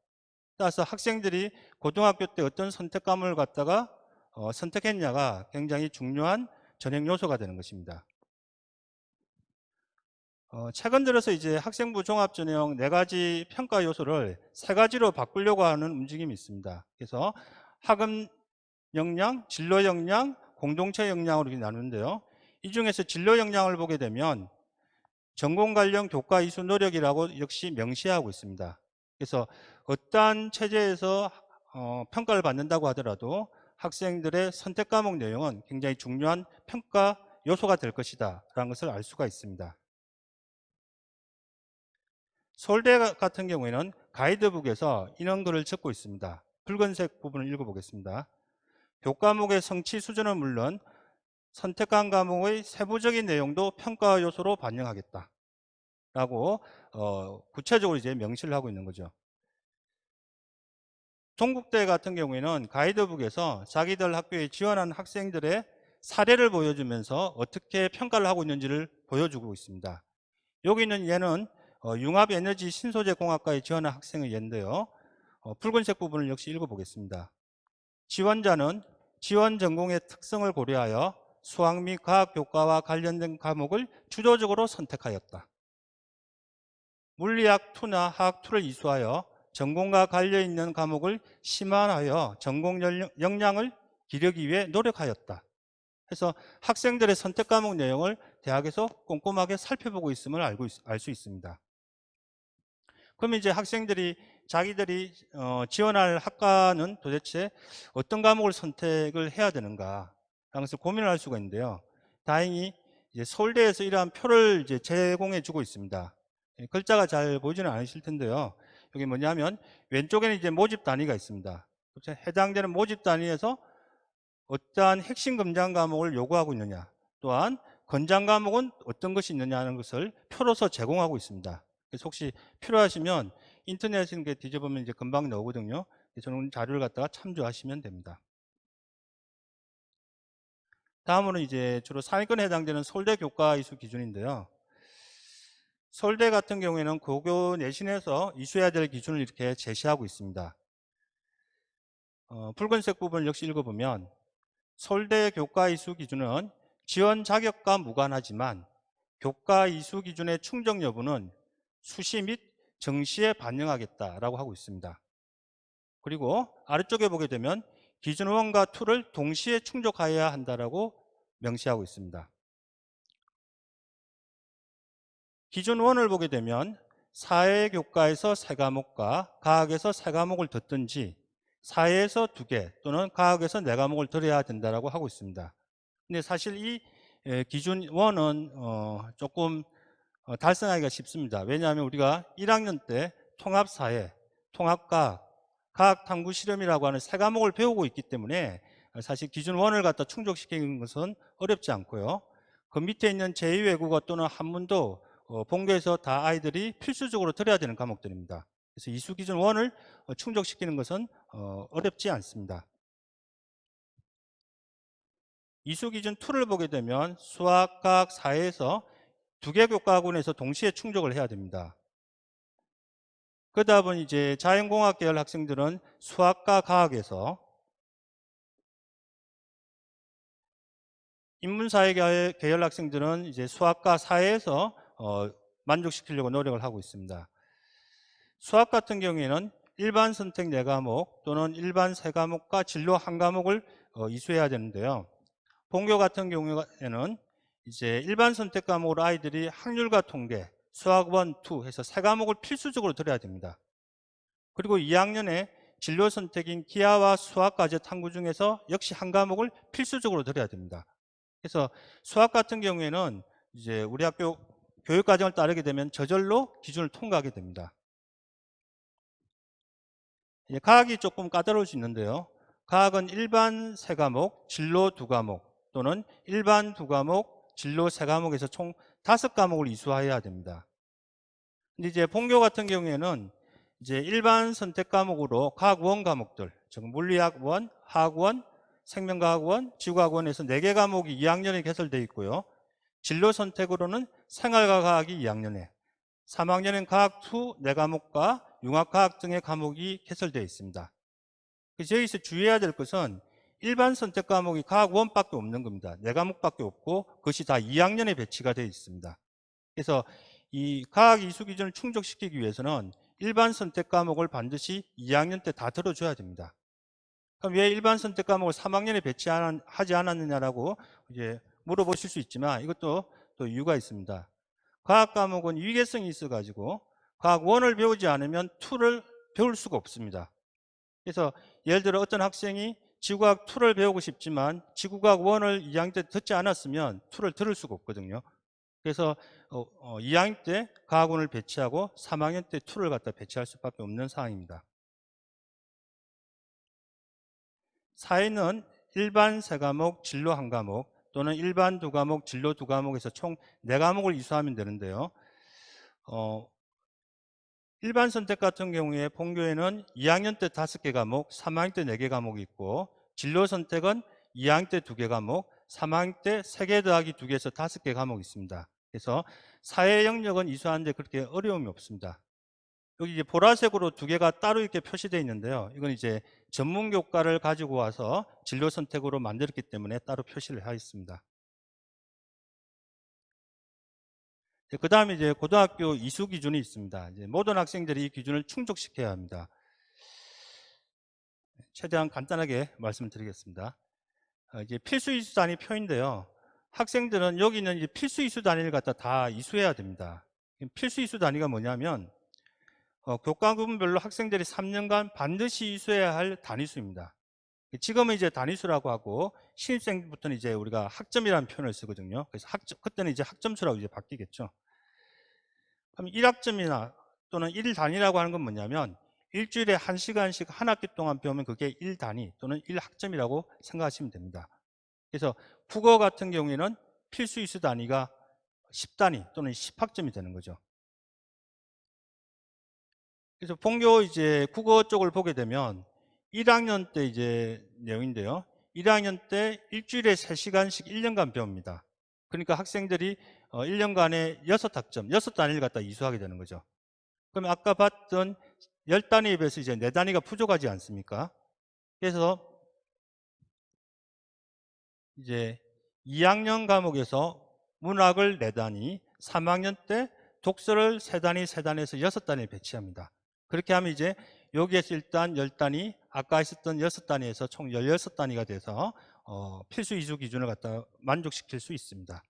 따라서 학생들이 고등학교 때 어떤 선택 과목을 갖다가 선택했냐가 굉장히 중요한 전형 요소가 되는 것입니다. 최근 들어서 이제 학생부 종합전형 4가지 평가 요소를 3가지로 바꾸려고 하는 움직임이 있습니다. 그래서 학업 역량, 진로 역량, 공동체 역량으로 이렇게 나누는데요. 이 중에서 진로 역량을 보게 되면 전공 관련 교과 이수 노력이라고 역시 명시하고 있습니다. 그래서 어떠한 체제에서 평가를 받는다고 하더라도 학생들의 선택 과목 내용은 굉장히 중요한 평가 요소가 될 것이다 라는 것을 알 수가 있습니다. 서울대 같은 경우에는 가이드북에서 이런 글을 적고 있습니다. 붉은색 부분을 읽어보겠습니다. 교과목의 성취 수준은 물론 선택한 과목의 세부적인 내용도 평가 요소로 반영하겠다 라고 구체적으로 이제 명시를 하고 있는 거죠. 동국대 같은 경우에는 가이드북에서 자기들 학교에 지원한 학생들의 사례를 보여주면서 어떻게 평가를 하고 있는지를 보여주고 있습니다. 여기 있는 얘는 융합에너지 신소재 공학과에 지원한 학생의 예인데요. 붉은색 부분을 역시 읽어보겠습니다. 지원자는 지원 전공의 특성을 고려하여 수학 및 과학 교과와 관련된 과목을 주도적으로 선택하였다. 물리학 2나 화학 2를 이수하여 전공과 관련 있는 과목을 심화하여 전공 역량을 기르기 위해 노력하였다. 그래서 학생들의 선택 과목 내용을 대학에서 꼼꼼하게 살펴보고 있음을 알 수 있습니다. 그러면 이제 학생들이 자기들이 지원할 학과는 도대체 어떤 과목을 선택을 해야 되는가 라는 것을 고민을 할 수가 있는데요. 다행히 이제 서울대에서 이러한 표를 이제 제공해 주고 있습니다. 글자가 잘 보이지는 않으실 텐데요. 여기 뭐냐면 왼쪽에는 이제 모집 단위가 있습니다. 해당되는 모집 단위에서 어떠한 핵심 검정 과목을 요구하고 있느냐, 또한 권장 과목은 어떤 것이 있느냐는 것을 표로서 제공하고 있습니다. 그래서 혹시 필요하시면 인터넷에 이렇게 뒤져보면 이제 금방 나오거든요. 저는 자료를 갖다가 참조하시면 됩니다. 다음으로 이제 주로 상위권에 해당되는 서울대 교과 이수 기준인데요. 서울대 같은 경우에는 고교 내신에서 이수해야 될 기준을 이렇게 제시하고 있습니다. 붉은색 부분을 역시 읽어보면 서울대 교과 이수 기준은 지원 자격과 무관하지만 교과 이수 기준의 충족 여부는 수시 및 정시에 반영하겠다라고 하고 있습니다. 그리고 아래쪽에 보게 되면 기준 1과 2를 동시에 충족하여야 한다라고 명시하고 있습니다. 기준 1을 보게 되면 사회교과에서 3과목과 과학에서 3과목을 듣든지 사회에서 2개 또는 과학에서 4과목을 들어야 된다고 하고 있습니다. 근데 사실 이 기준 1은 조금 달성하기가 쉽습니다. 왜냐하면 우리가 1학년 때 통합사회, 통합과학, 과학탐구실험이라고 하는 3과목을 배우고 있기 때문에 사실 기준 1을 갖다 충족시키는 것은 어렵지 않고요. 그 밑에 있는 제2외국어 또는 한문도 본교에서 다 아이들이 필수적으로 들어야 되는 과목들입니다. 그래서 이수 기준 1을 충족시키는 것은 어렵지 않습니다. 이수 기준 2를 보게 되면 수학, 과학, 사회에서 2개 교과학원에서 동시에 충족을 해야 됩니다. 그러다 보니 이제 자연공학 계열 학생들은 수학과 과학에서, 인문사회 계열 학생들은 이제 수학과 사회에서 만족시키려고 노력을 하고 있습니다. 수학 같은 경우에는 일반 선택 4과목 또는 일반 3과목과 진로 1과목을 이수해야 되는데요. 본교 같은 경우에는 이제 일반 선택 과목으로 아이들이 확률과 통계, 수학 1, 2 해서 3과목을 필수적으로 들어야 됩니다. 그리고 2학년에 진로 선택인 기하와 수학과제 탐구 중에서 역시 1과목을 필수적으로 들어야 됩니다. 그래서 수학 같은 경우에는 이제 우리 학교 교육과정을 따르게 되면 저절로 기준을 통과하게 됩니다. 과학이 조금 까다로울 수 있는데요. 과학은 일반 3과목, 진로 2과목 또는 일반 2과목, 진로 3과목에서 총 5과목을 이수해야 됩니다. 근데 이제 본교 같은 경우에는 이제 일반 선택 과목으로 과학 1 과목들, 즉 물리학 1, 화학 1, 생명과학 1, 지구과학 1에서 4개 과목이 2학년에 개설되어 있고요. 진로 선택으로는 생활과 과학이 2학년에, 3학년엔 과학 2, 4과목과 융합과학 등의 과목이 개설되어 있습니다. 그래서 여기서 주의해야 될 것은 일반 선택 과목이 과학 1밖에 없는 겁니다. 4과목밖에 없고 그것이 다 2학년에 배치가 되어 있습니다. 그래서 이 과학 이수 기준을 충족시키기 위해서는 일반 선택 과목을 반드시 2학년 때 다 들어줘야 됩니다. 그럼 왜 일반 선택 과목을 3학년에 배치하지 않았느냐라고 이제 물어보실 수 있지만 이것도 또 이유가 있습니다. 과학 과목은 위계성이 있어가지고 과학 1을 배우지 않으면 2를 배울 수가 없습니다. 그래서 예를 들어 어떤 학생이 지구과학 2를 배우고 싶지만 지구과학 1을 2학년 때 듣지 않았으면 2를 들을 수가 없거든요. 그래서 2학년 때 과학원을 배치하고 3학년 때 2를 갖다 배치할 수밖에 없는 상황입니다. 사회는 일반 3과목, 진로 1과목 또는 일반 2과목, 진로 2과목에서 총 4과목을 이수하면 되는데요. 일반 선택 같은 경우에 본교에는 2학년 때 5개 과목, 3학년 때 4개 과목이 있고 진로 선택은 2학년 때 2개 과목, 3학년 때 3개 더하기 2개에서 5개 과목이 있습니다. 그래서 사회 영역은 이수하는데 그렇게 어려움이 없습니다. 여기 이제 보라색으로 2개가 따로 이렇게 표시되어 있는데요. 이건 이제 전문 교과를 가지고 와서 진로 선택으로 만들었기 때문에 따로 표시를 하였습니다. 그 다음에 이제 고등학교 이수 기준이 있습니다. 이제 모든 학생들이 이 기준을 충족시켜야 합니다. 최대한 간단하게 말씀드리겠습니다. 이제 필수 이수 단위 표인데요. 학생들은 여기 있는 이제 필수 이수 단위를 갖다 다 이수해야 됩니다. 필수 이수 단위가 뭐냐면 교과금별로 학생들이 3년간 반드시 이수해야 할 단위수입니다. 지금은 이제 단위수라고 하고 신입생부터는 이제 우리가 학점이라는 표현을 쓰거든요. 그래서 그때는 이제 학점수라고 이제 바뀌겠죠. 그럼 1학점이나 또는 1단위라고 하는 건 뭐냐면 일주일에 1시간씩 한 학기 동안 배우면 그게 1단위 또는 1학점이라고 생각하시면 됩니다. 그래서 국어 같은 경우에는 필수 이수 단위가 10단위 또는 10학점이 되는 거죠. 그래서 본교 이제 국어 쪽을 보게 되면 1학년 때 이제 내용인데요. 1학년 때 일주일에 3시간씩 1년간 배웁니다. 그러니까 학생들이 1년간에 6학점, 6단위를 갖다 이수하게 되는 거죠. 그럼 아까 봤던 10단위에 비해서 이제 4단위가 부족하지 않습니까? 그래서 이제 2학년 과목에서 문학을 4단위, 3학년 때 독서를 3단위에서 6단위를 배치합니다. 그렇게 하면 이제 여기에서 일단 10단위, 아까 했었던 6단위에서 총 16단위가 돼서 필수 이수 기준을 갖다 만족시킬 수 있습니다.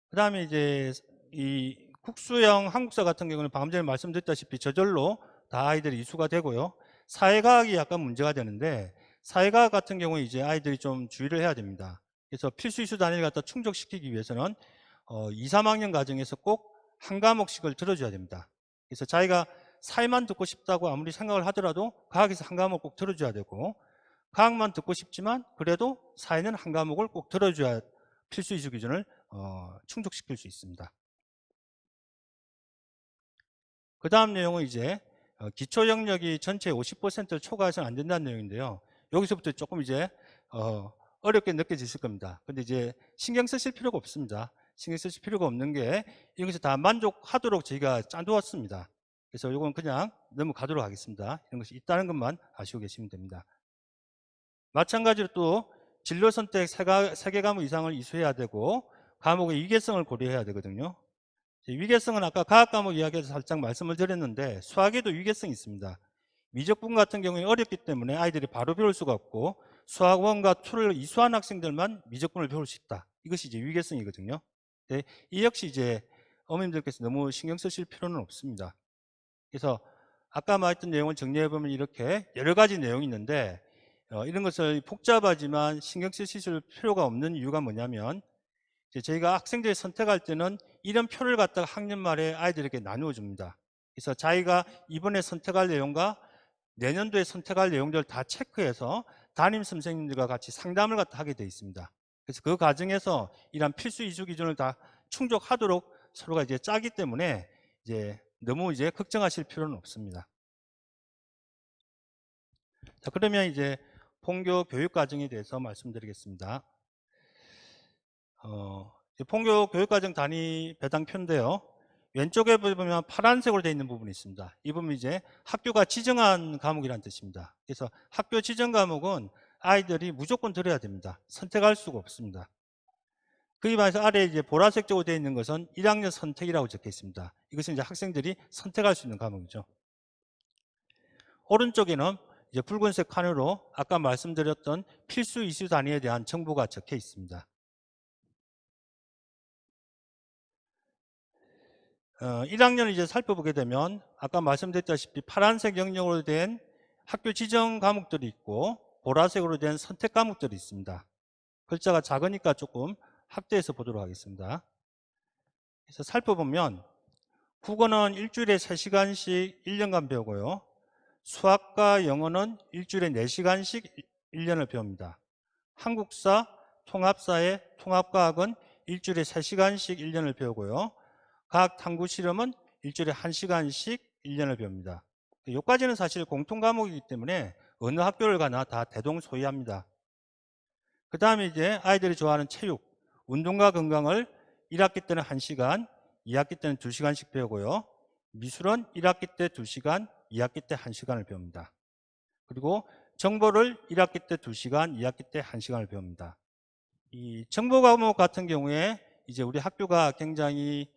그 다음에 이제 이 국수형 한국사 같은 경우는 방금 전에 말씀드렸다시피 저절로 다 아이들이 이수가 되고요. 사회과학이 약간 문제가 되는데 사회과학 같은 경우에 이제 아이들이 좀 주의를 해야 됩니다. 그래서 필수 이수 단위를 갖다 충족시키기 위해서는 2, 3학년 과정에서 꼭 한 과목씩을 들어줘야 됩니다. 그래서 자기가 사회만 듣고 싶다고 아무리 생각을 하더라도 과학에서 한 과목 꼭 들어줘야 되고 과학만 듣고 싶지만 그래도 사회는 한 과목을 꼭 들어줘야 필수 이수 기준을 충족시킬 수 있습니다. 그 다음 내용은 이제 기초 영역이 전체의 50%를 초과해서는 안 된다는 내용인데요. 여기서부터 조금 이제 어렵게 느껴지실 겁니다. 근데 이제 신경 쓰실 필요가 없습니다. 신경 쓰실 필요가 없는 게 여기서 다 만족하도록 저희가 짜두었습니다. 그래서 이건 그냥 넘어가도록 하겠습니다. 이런 것이 있다는 것만 아시고 계시면 됩니다. 마찬가지로 또 진로 선택 3개 과목 이상을 이수해야 되고 과목의 위계성을 고려해야 되거든요. 위계성은 아까 과학 과목 이야기에서 살짝 말씀을 드렸는데 수학에도 위계성이 있습니다. 미적분 같은 경우에 어렵기 때문에 아이들이 바로 배울 수가 없고 수학 1과 2를 이수한 학생들만 미적분을 배울 수 있다. 이것이 이제 위계성이거든요. 네, 이 역시 이제 어머님들께서 너무 신경 쓰실 필요는 없습니다. 그래서 아까 말했던 내용을 정리해 보면 이렇게 여러 가지 내용이 있는데 이런 것을 복잡하지만 신경 쓰실 필요가 없는 이유가 뭐냐면 저희가 학생들이 선택할 때는 이런 표를 갖다가 학년 말에 아이들에게 나누어 줍니다. 그래서 자기가 이번에 선택할 내용과 내년도에 선택할 내용들을 다 체크해서 담임 선생님들과 같이 상담을 갖다 하게 되어 있습니다. 그래서 그 과정에서 이런 필수 이수 기준을 다 충족하도록 서로가 이제 짜기 때문에 이제 너무 이제 걱정하실 필요는 없습니다. 자, 그러면 이제 본교 교육 과정에 대해서 말씀드리겠습니다. 본교 교육과정 단위 배당표인데요. 왼쪽에 보면 파란색으로 되어 있는 부분이 있습니다. 이 부분이 이제 학교가 지정한 과목이라는 뜻입니다. 그래서 학교 지정 과목은 아이들이 무조건 들어야 됩니다. 선택할 수가 없습니다. 그에 반해서 아래에 이제 보라색적으로 되어 있는 것은 1학년 선택이라고 적혀 있습니다. 이것은 이제 학생들이 선택할 수 있는 과목이죠. 오른쪽에는 이제 붉은색 칸으로 아까 말씀드렸던 필수 이수 단위에 대한 정보가 적혀 있습니다. 1학년을 이제 살펴보게 되면 아까 말씀드렸다시피 파란색 영역으로 된 학교 지정 과목들이 있고 보라색으로 된 선택 과목들이 있습니다. 글자가 작으니까 조금 확대해서 보도록 하겠습니다. 그래서 살펴보면 국어는 일주일에 3시간씩 1년간 배우고요. 수학과 영어는 일주일에 4시간씩 1년을 배웁니다. 한국사, 통합사회, 통합과학은 일주일에 3시간씩 1년을 배우고요. 과학 탐구 실험은 일주일에 1시간씩 1년을 배웁니다. 여기까지는 사실 공통 과목이기 때문에 어느 학교를 가나 다 대동소이합니다. 그 다음에 이제 아이들이 좋아하는 체육, 운동과 건강을 1학기 때는 1시간, 2학기 때는 2시간씩 배우고요. 미술은 1학기 때 2시간, 2학기 때 1시간을 배웁니다. 그리고 정보를 1학기 때 2시간, 2학기 때 1시간을 배웁니다. 이 정보 과목 같은 경우에 이제 우리 학교가 굉장히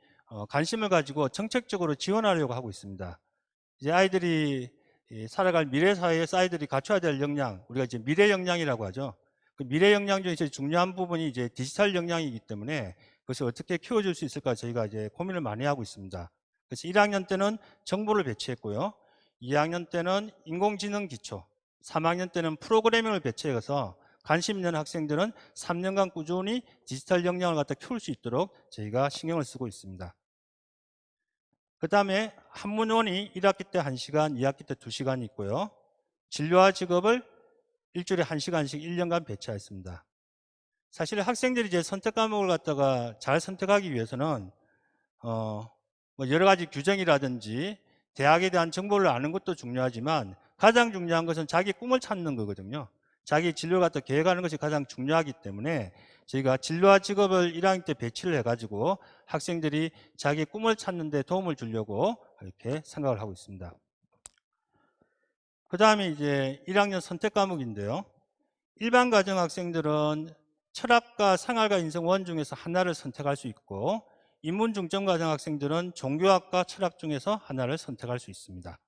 관심을 가지고 정책적으로 지원하려고 하고 있습니다. 이제 아이들이 살아갈 미래 사회에서 아이들이 갖춰야 될 역량, 우리가 이제 미래 역량이라고 하죠. 그 미래 역량 중에 제일 중요한 부분이 이제 디지털 역량이기 때문에 그것을 어떻게 키워줄 수 있을까 저희가 이제 고민을 많이 하고 있습니다. 그래서 1학년 때는 정보를 배치했고요. 2학년 때는 인공지능 기초, 3학년 때는 프로그래밍을 배치해서 관심 있는 학생들은 3년간 꾸준히 디지털 역량을 갖다 키울 수 있도록 저희가 신경을 쓰고 있습니다. 그 다음에 한문원이 1학기 때 1시간, 2학기 때 2시간이 있고요. 진로와 직업을 일주일에 1시간씩 1년간 배치하였습니다. 사실 학생들이 이제 선택 과목을 갖다가 잘 선택하기 위해서는 뭐 여러 가지 규정이라든지 대학에 대한 정보를 아는 것도 중요하지만 가장 중요한 것은 자기 꿈을 찾는 거거든요. 자기 진로를 갖다 계획하는 것이 가장 중요하기 때문에 저희가 진로와 직업을 1학년 때 배치를 해가지고 학생들이 자기 꿈을 찾는 데 도움을 주려고 이렇게 생각을 하고 있습니다. 그 다음에 이제 1학년 선택 과목인데요. 일반 가정 학생들은 철학과 생활과 인성원 중에서 하나를 선택할 수 있고 인문 중점 과정 학생들은 종교학과 철학 중에서 하나를 선택할 수 있습니다.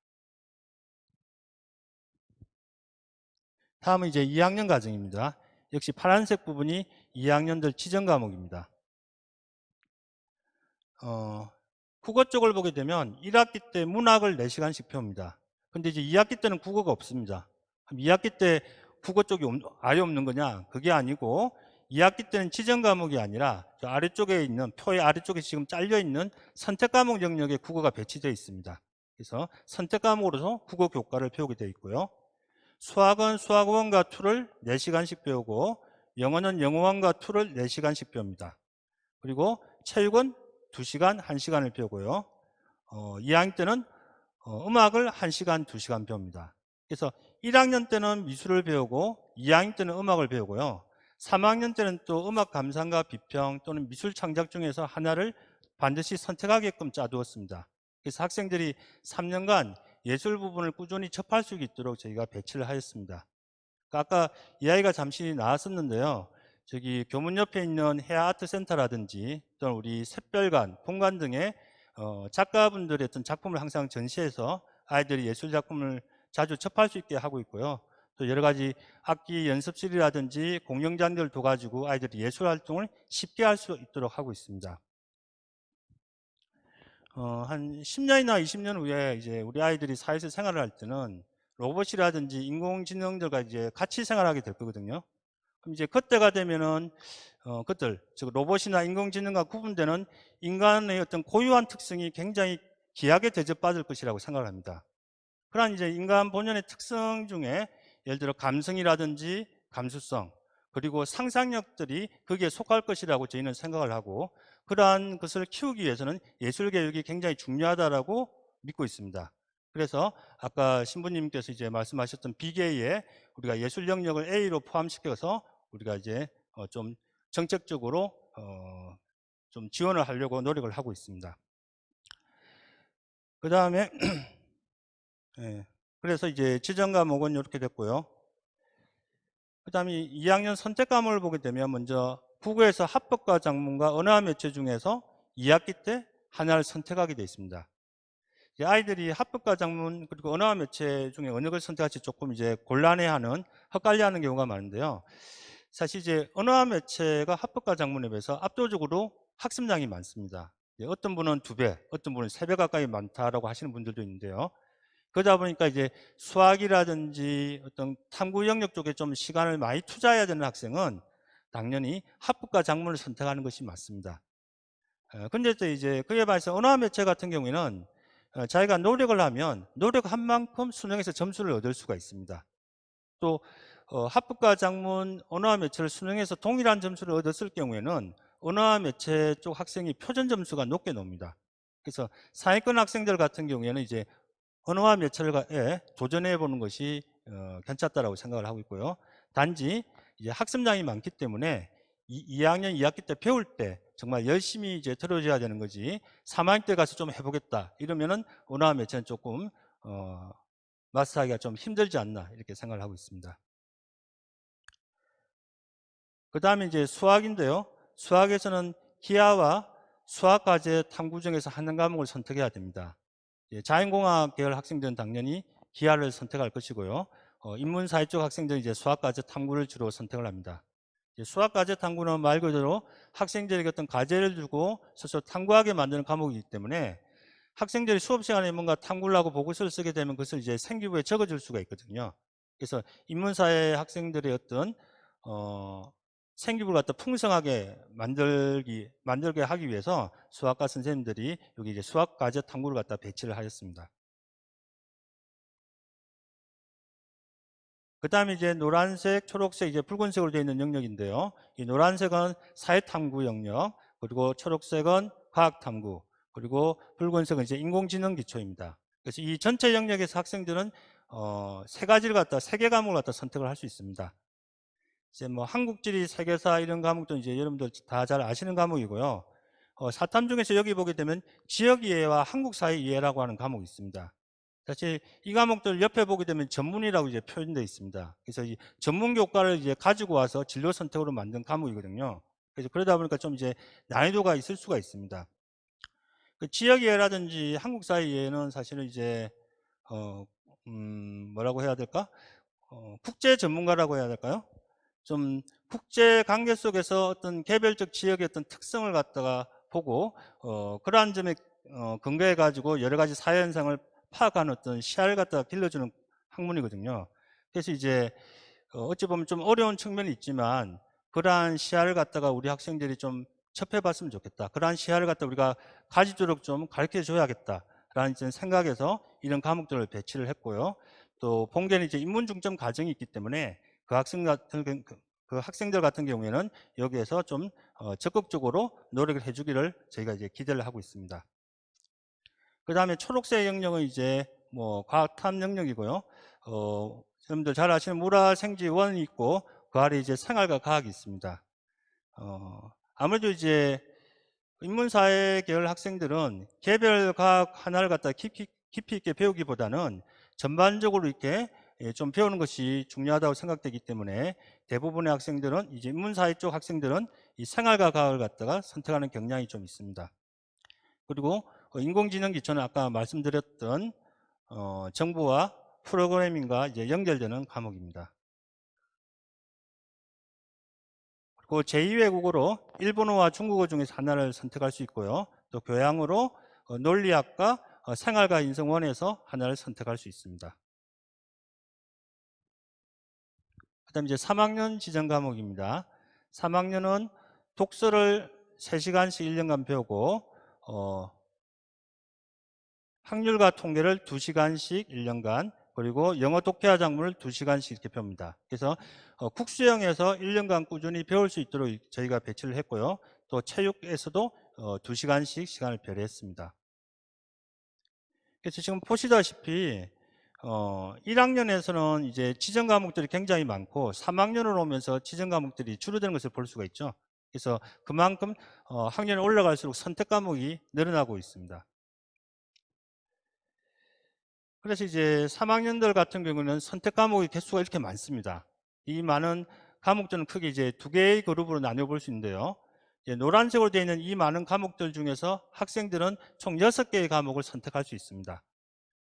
다음은 이제 2학년 과정입니다. 역시 파란색 부분이 2학년들 지정 과목입니다. 국어 쪽을 보게 되면 1학기 때 문학을 4시간씩 배웁니다. 근데 이제 2학기 때는 국어가 없습니다. 그럼 2학기 때 국어 쪽이 아예 없는 거냐? 그게 아니고 2학기 때는 지정 과목이 아니라 저 아래쪽에 있는 표의 아래쪽에 지금 잘려 있는 선택 과목 영역에 국어가 배치되어 있습니다. 그래서 선택 과목으로서 국어 교과를 배우게 되어 있고요. 수학은 수학 1과 2를 4시간씩 배우고 영어는 영어 1과 2를 4시간씩 배웁니다. 그리고 체육은 2시간, 1시간을 배우고요. 2학년 때는 음악을 1시간, 2시간 배웁니다. 그래서 1학년 때는 미술을 배우고 2학년 때는 음악을 배우고요. 3학년 때는 또 음악 감상과 비평 또는 미술 창작 중에서 하나를 반드시 선택하게끔 짜두었습니다. 그래서 학생들이 3년간 예술 부분을 꾸준히 접할 수 있도록 저희가 배치를 하였습니다. 아까 이야기가 잠시 나왔었는데요. 저기 교문 옆에 있는 해아아트센터라든지 또는 우리 샛별관, 본관 등의 작가분들의 어떤 작품을 항상 전시해서 아이들이 예술 작품을 자주 접할 수 있게 하고 있고요. 또 여러 가지 악기 연습실이라든지 공연장들을 둬가지고 아이들이 예술 활동을 쉽게 할 수 있도록 하고 있습니다. 한 10년이나 20년 후에 이제 우리 아이들이 사회에서 생활을 할 때는 로봇이라든지 인공지능들과 이제 같이 생활하게 될 거거든요. 그럼 이제 그때가 되면은 즉 로봇이나 인공지능과 구분되는 인간의 어떤 고유한 특성이 굉장히 귀하게 대접받을 것이라고 생각을 합니다. 그러한 이제 인간 본연의 특성 중에 예를 들어 감성이라든지 감수성 그리고 상상력들이 거기에 속할 것이라고 저희는 생각을 하고 그러한 것을 키우기 위해서는 예술 교육이 굉장히 중요하다라고 믿고 있습니다. 그래서 아까 신부님께서 이제 말씀하셨던 B계에 우리가 예술 영역을 A로 포함시켜서 우리가 이제 좀 정책적으로 좀 지원을 하려고 노력을 하고 있습니다. 그 다음에 네, 그래서 이제 지정 과목은 이렇게 됐고요. 그 다음에 2학년 선택 과목을 보게 되면 먼저 국어에서 합법과 작문과 언어와 매체 중에서 2학기 때 하나를 선택하게 되어 있습니다. 아이들이 합법과 작문 그리고 언어와 매체 중에 어느 걸 선택할지 조금 이제 곤란해하는 헷갈려하는 경우가 많은데요. 사실 이제 언어와 매체가 합법과 작문에 비해서 압도적으로 학습량이 많습니다. 어떤 분은 2배, 어떤 분은 3배 가까이 많다라고 하시는 분들도 있는데요. 그러다 보니까 이제 수학이라든지 어떤 탐구 영역 쪽에 좀 시간을 많이 투자해야 되는 학생은 당연히 합법과 작문을 선택하는 것이 맞습니다. 근데 또 이제 그에 반해서 언어와 매체 같은 경우에는 자기가 노력을 하면 노력한 만큼 수능에서 점수를 얻을 수가 있습니다. 또 합법과 작문, 언어와 매체를 수능에서 동일한 점수를 얻었을 경우에는 언어와 매체 쪽 학생이 표준 점수가 높게 나옵니다. 그래서 상위권 학생들 같은 경우에는 이제 언어와 매체에 도전해 보는 것이 괜찮다라고 생각을 하고 있고요. 단지 이제 학습량이 많기 때문에 2학년 2학기 때 배울 때 정말 열심히 이제 들어줘야 되는 거지 3학년 때 가서 좀 해보겠다 이러면은 언어와 매체는 조금 마스터하기가 좀 힘들지 않나 이렇게 생각을 하고 있습니다. 그 다음에 이제 수학인데요. 수학에서는 기하와 수학과제 탐구 중에서 한 과목을 선택해야 됩니다. 자연공학 계열 학생들은 당연히 기하를 선택할 것이고요. 인문사회 쪽 학생들은 이제 수학과제 탐구를 주로 선택을 합니다. 수학과제 탐구는 말 그대로 학생들에게 어떤 과제를 주고 스스로 탐구하게 만드는 과목이기 때문에 학생들이 수업 시간에 뭔가 탐구를 하고 보고서를 쓰게 되면 그것을 이제 생기부에 적어줄 수가 있거든요. 그래서 인문사회 학생들의 어떤 생기부를 갖다 풍성하게 만들게 하기 위해서 수학과 선생님들이 여기 이제 수학 과제 탐구를 갖다 배치를 하였습니다. 그 다음에 이제 노란색, 초록색, 이제 붉은색으로 되어 있는 영역인데요. 이 노란색은 사회탐구 영역, 그리고 초록색은 과학탐구, 그리고 붉은색은 이제 인공지능 기초입니다. 그래서 이 전체 영역에서 학생들은 세 가지를 갖다, 세 개 과목을 갖다 선택을 할 수 있습니다. 이제 뭐 한국지리, 세계사 이런 과목도 이제 여러분들 다 잘 아시는 과목이고요. 사탐 중에서 여기 보게 되면 지역이해와 한국사회 이해라고 하는 과목이 있습니다. 사실 이 과목들 옆에 보게 되면 전문이라고 이제 표현되어 있습니다. 그래서 이 전문 교과를 이제 가지고 와서 진로 선택으로 만든 과목이거든요. 그래서 그러다 보니까 좀 이제 난이도가 있을 수가 있습니다. 그 지역 이해라든지 한국 사회 이해는 사실은 이제 뭐라고 해야 될까? 국제 전문가라고 해야 될까요? 좀 국제 관계 속에서 어떤 개별적 지역의 어떤 특성을 갖다가 보고 그러한 점에 근거해 가지고 여러 가지 사회 현상을 파악하는 어떤 시야를 갖다가 길러주는 학문이거든요. 그래서 이제 어찌 보면 좀 어려운 측면이 있지만 그러한 시야를 갖다가 우리 학생들이 좀 접해봤으면 좋겠다. 그러한 시야를 갖다 우리가 가지도록 좀 가르쳐 줘야겠다라는 생각에서 이런 과목들을 배치를 했고요. 또 본계는 이제 인문 중점 과정이 있기 때문에 그 학생들 같은 경우에는 여기에서 좀 적극적으로 노력을 해주기를 저희가 이제 기대를 하고 있습니다. 그 다음에 초록색 영역은 이제 뭐 과학탐 영역이고요. 여러분들 잘 아시는 물화생지원이 있고 그 아래 이제 생활과 과학이 있습니다. 아무래도 이제 인문사회 계열 학생들은 개별 과학 하나를 갖다 깊이 있게 배우기보다는 전반적으로 이렇게 좀 배우는 것이 중요하다고 생각되기 때문에 대부분의 학생들은 이제 인문사회 쪽 학생들은 이 생활과 과학을 갖다가 선택하는 경향이 좀 있습니다. 그리고 인공지능 기초는 아까 말씀드렸던 정보와 프로그래밍과 이제 연결되는 과목입니다. 그리고 제2외국어로 일본어와 중국어 중에서 하나를 선택할 수 있고요. 또 교양으로 논리학과 생활과 인성원에서 하나를 선택할 수 있습니다. 그 다음에 이제 3학년 지정 과목입니다. 3학년은 독서를 3시간씩 1년간 배우고 확률과 통계를 2시간씩 1년간, 그리고 영어 독해와 작문을 2시간씩 이렇게 배웁니다. 그래서 국수형에서 1년간 꾸준히 배울 수 있도록 저희가 배치를 했고요. 또 체육에서도 2시간씩 시간을 배려했습니다. 그래서 지금 보시다시피 1학년에서는 이제 지정 과목들이 굉장히 많고 3학년으로 오면서 지정 과목들이 줄어드는 것을 볼 수가 있죠. 그래서 그만큼 학년이 올라갈수록 선택 과목이 늘어나고 있습니다. 그래서 이제 3학년들 같은 경우는 선택 과목의 개수가 이렇게 많습니다. 이 많은 과목들은 크게 이제 두 개의 그룹으로 나눠 볼 수 있는데요. 노란색으로 되어 있는 이 많은 과목들 중에서 학생들은 총 6개의 과목을 선택할 수 있습니다.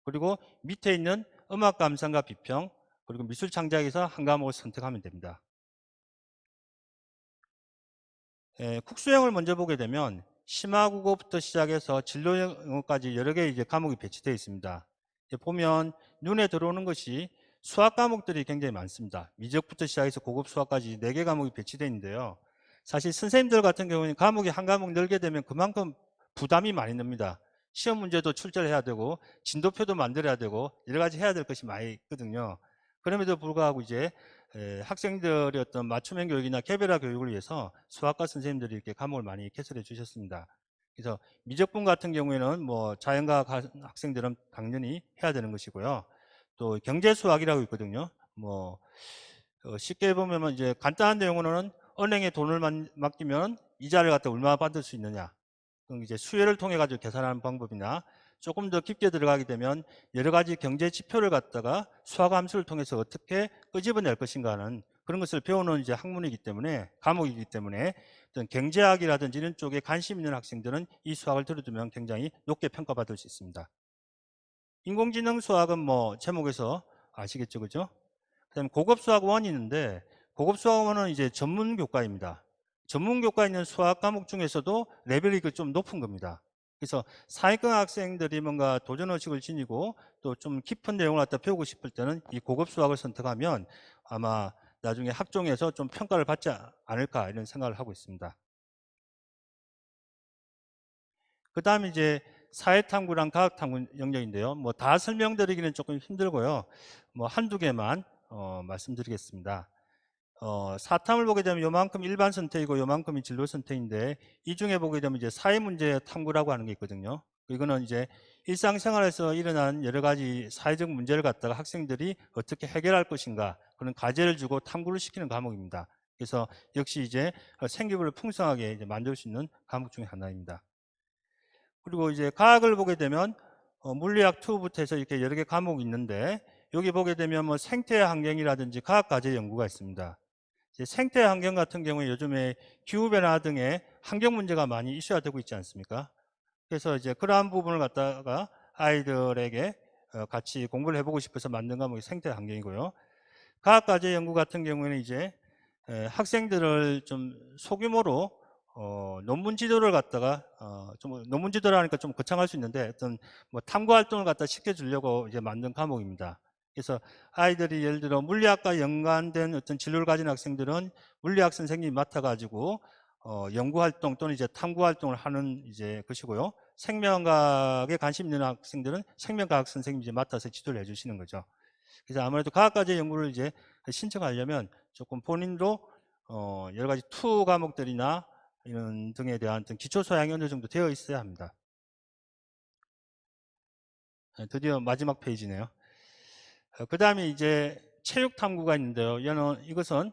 그리고 밑에 있는 음악 감상과 비평, 그리고 미술 창작에서 한 과목을 선택하면 됩니다. 국수형을 먼저 보게 되면 심화국어부터 시작해서 진로 영어까지 여러 개의 이제 과목이 배치되어 있습니다. 보면 눈에 들어오는 것이 수학 과목들이 굉장히 많습니다. 미적부터 시작해서 고급 수학까지 4개 과목이 배치되어 있는데요. 사실 선생님들 같은 경우는 과목이 한 과목 늘게 되면 그만큼 부담이 많이 납니다. 시험 문제도 출제를 해야 되고 진도표도 만들어야 되고 여러 가지 해야 될 것이 많이 있거든요. 그럼에도 불구하고 이제 학생들의 어떤 맞춤형 교육이나 개별화 교육을 위해서 수학과 선생님들이 이렇게 과목을 많이 개설해 주셨습니다. 그래서 미적분 같은 경우에는 뭐 자연과학 학생들은 당연히 해야 되는 것이고요. 또 경제수학이라고 있거든요. 뭐 쉽게 보면 이제 간단한 내용으로는 은행에 돈을 맡기면 이자를 갖다 얼마 받을 수 있느냐, 이제 수혜를 통해 가지고 계산하는 방법이나 조금 더 깊게 들어가게 되면 여러 가지 경제 지표를 갖다가 수학 함수를 통해서 어떻게 끄집어낼 것인가 하는 그런 것을 배우는 이제 학문이기 때문에, 과목이기 때문에 어떤 경제학이라든지 이런 쪽에 관심 있는 학생들은 이 수학을 들어두면 굉장히 높게 평가받을 수 있습니다. 인공지능 수학은 뭐 제목에서 아시겠죠, 그죠? 그다음에 고급 수학 1이 있는데, 고급 수학 1은 이제 전문 교과입니다. 전문 교과에 있는 수학 과목 중에서도 레벨이 좀 높은 겁니다. 그래서 상위권 학생들이 뭔가 도전의식을 지니고 또 좀 깊은 내용을 갖다 배우고 싶을 때는 이 고급 수학을 선택하면 아마 나중에 학종에서 좀 평가를 받지 않을까 이런 생각을 하고 있습니다. 그 다음에 이제 사회탐구랑 과학탐구 영역인데요. 뭐 다 설명드리기는 조금 힘들고요. 뭐 한두 개만 말씀드리겠습니다. 사탐을 보게 되면 요만큼 일반 선택이고 요만큼이 진로 선택인데 이 중에 보게 되면 이제 사회문제 탐구라고 하는 게 있거든요. 이거는 이제 일상생활에서 일어난 여러 가지 사회적 문제를 갖다가 학생들이 어떻게 해결할 것인가 그런 과제를 주고 탐구를 시키는 과목입니다. 그래서 역시 이제 생기부를 풍성하게 이제 만들 수 있는 과목 중에 하나입니다. 그리고 이제 과학을 보게 되면 물리학 2부터 해서 이렇게 여러 개 과목이 있는데 여기 보게 되면 뭐 생태 환경이라든지 과학 과제 연구가 있습니다. 이제 생태 환경 같은 경우에 요즘에 기후 변화 등의 환경 문제가 많이 이슈화 되고 있지 않습니까? 그래서 이제 그러한 부분을 갖다가 아이들에게 같이 공부를 해보고 싶어서 만든 과목이 생태 환경이고요. 과학 과제 연구 같은 경우에는 이제 학생들을 좀 소규모로 논문 지도를 갖다가 좀 논문 지도라니까 좀 거창할 수 있는데 어떤 뭐 탐구 활동을 갖다 시켜주려고 이제 만든 과목입니다. 그래서 아이들이 예를 들어 물리학과 연관된 어떤 진로를 가진 학생들은 물리학 선생님이 맡아가지고 연구 활동 또는 이제 탐구 활동을 하는 이제 것이고요. 생명과학에 관심 있는 학생들은 생명과학 선생님이 이제 맡아서 지도를 해주시는 거죠. 그래서 아무래도 과학과제 연구를 이제 신청하려면 조금 본인도 여러 가지 투 과목들이나 이런 등에 대한 어떤 기초 소양이 어느 정도 되어 있어야 합니다. 드디어 마지막 페이지네요. 그 다음에 이제 체육 탐구가 있는데요. 이것은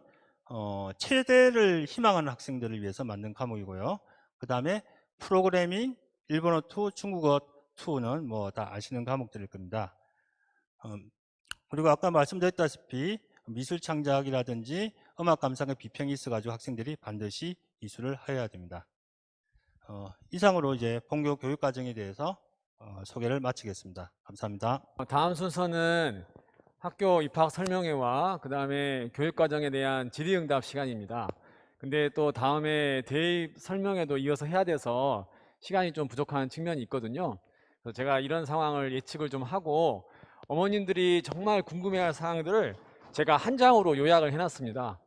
체대를 희망하는 학생들을 위해서 만든 과목이고요. 그 다음에 프로그래밍, 일본어 2, 중국어 2는 뭐 다 아시는 과목들일 겁니다. 그리고 아까 말씀드렸다시피 미술 창작이라든지 음악 감상의 비평이 있어가지고 학생들이 반드시 이수를 해야 됩니다. 이상으로 이제 본교 교육 과정에 대해서 소개를 마치겠습니다. 감사합니다. 다음 순서는 학교 입학 설명회와 그 다음에 교육과정에 대한 질의응답 시간입니다. 근데 또 다음에 대입 설명회도 이어서 해야 돼서 시간이 좀 부족한 측면이 있거든요. 그래서 제가 이런 상황을 예측을 좀 하고 어머님들이 정말 궁금해할 사항들을 제가 한 장으로 요약을 해놨습니다.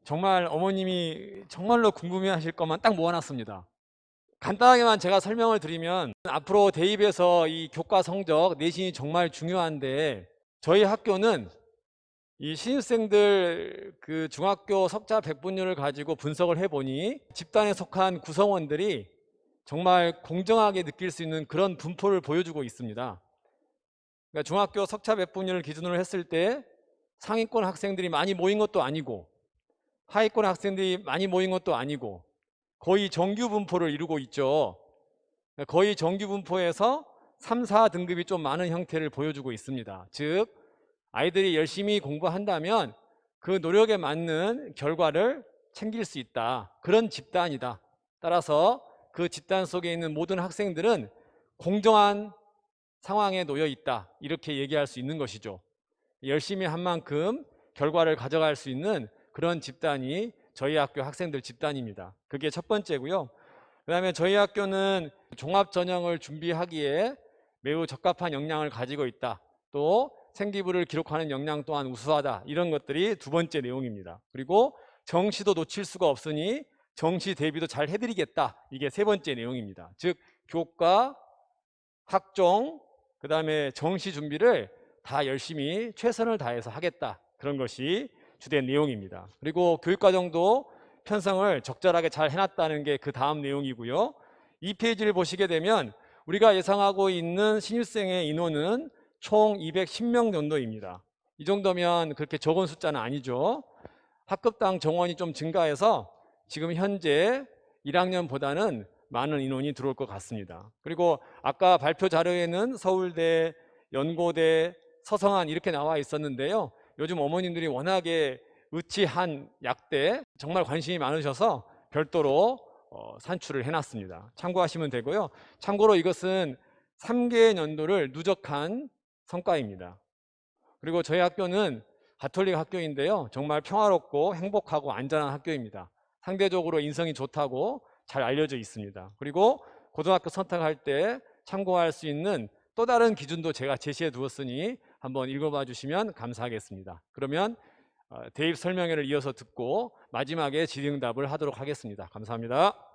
정말 어머님이 정말로 궁금해하실 것만 딱 모아놨습니다. 간단하게만 제가 설명을 드리면 앞으로 대입에서 이 교과 성적 내신이 정말 중요한데 저희 학교는 이 신입생들 그 중학교 석자 백분율을 가지고 분석을 해보니 집단에 속한 구성원들이 정말 공정하게 느낄 수 있는 그런 분포를 보여주고 있습니다. 그러니까 중학교 석자 백분율을 기준으로 했을 때 상위권 학생들이 많이 모인 것도 아니고 하위권 학생들이 많이 모인 것도 아니고 거의 정규 분포를 이루고 있죠. 거의 정규 분포에서 3, 4등급이 좀 많은 형태를 보여주고 있습니다. 즉 아이들이 열심히 공부한다면 그 노력에 맞는 결과를 챙길 수 있다. 그런 집단이다. 따라서 그 집단 속에 있는 모든 학생들은 공정한 상황에 놓여 있다. 이렇게 얘기할 수 있는 것이죠. 열심히 한 만큼 결과를 가져갈 수 있는 그런 집단이 저희 학교 학생들 집단입니다. 그게 첫 번째고요. 그 다음에 저희 학교는 종합전형을 준비하기에 매우 적합한 역량을 가지고 있다. 또 생기부를 기록하는 역량 또한 우수하다. 이런 것들이 두 번째 내용입니다. 그리고 정시도 놓칠 수가 없으니 정시 대비도 잘 해드리겠다. 이게 세 번째 내용입니다. 즉 교과, 학종, 그 다음에 정시 준비를 다 열심히 최선을 다해서 하겠다. 그런 것이 주된 내용입니다. 그리고 교육과정도 편성을 적절하게 잘 해놨다는 게 그 다음 내용이고요. 이 페이지를 보시게 되면 우리가 예상하고 있는 신입생의 인원은 총 210명 정도입니다. 이 정도면 그렇게 적은 숫자는 아니죠. 학급당 정원이 좀 증가해서 지금 현재 1학년보다는 많은 인원이 들어올 것 같습니다. 그리고 아까 발표 자료에는 서울대, 연고대, 서성한 이렇게 나와 있었는데요. 요즘 어머님들이 워낙에 의치한 약대 정말 관심이 많으셔서 별도로 산출을 해놨습니다. 참고하시면 되고요. 참고로 이것은 3개 연도를 누적한 성과입니다. 그리고 저희 학교는 가톨릭 학교인데요. 정말 평화롭고 행복하고 안전한 학교입니다. 상대적으로 인성이 좋다고 잘 알려져 있습니다. 그리고 고등학교 선택할 때 참고할 수 있는 또 다른 기준도 제가 제시해 두었으니 한번 읽어봐 주시면 감사하겠습니다. 그러면 대입 설명회를 이어서 듣고 마지막에 질의응답을 하도록 하겠습니다. 감사합니다.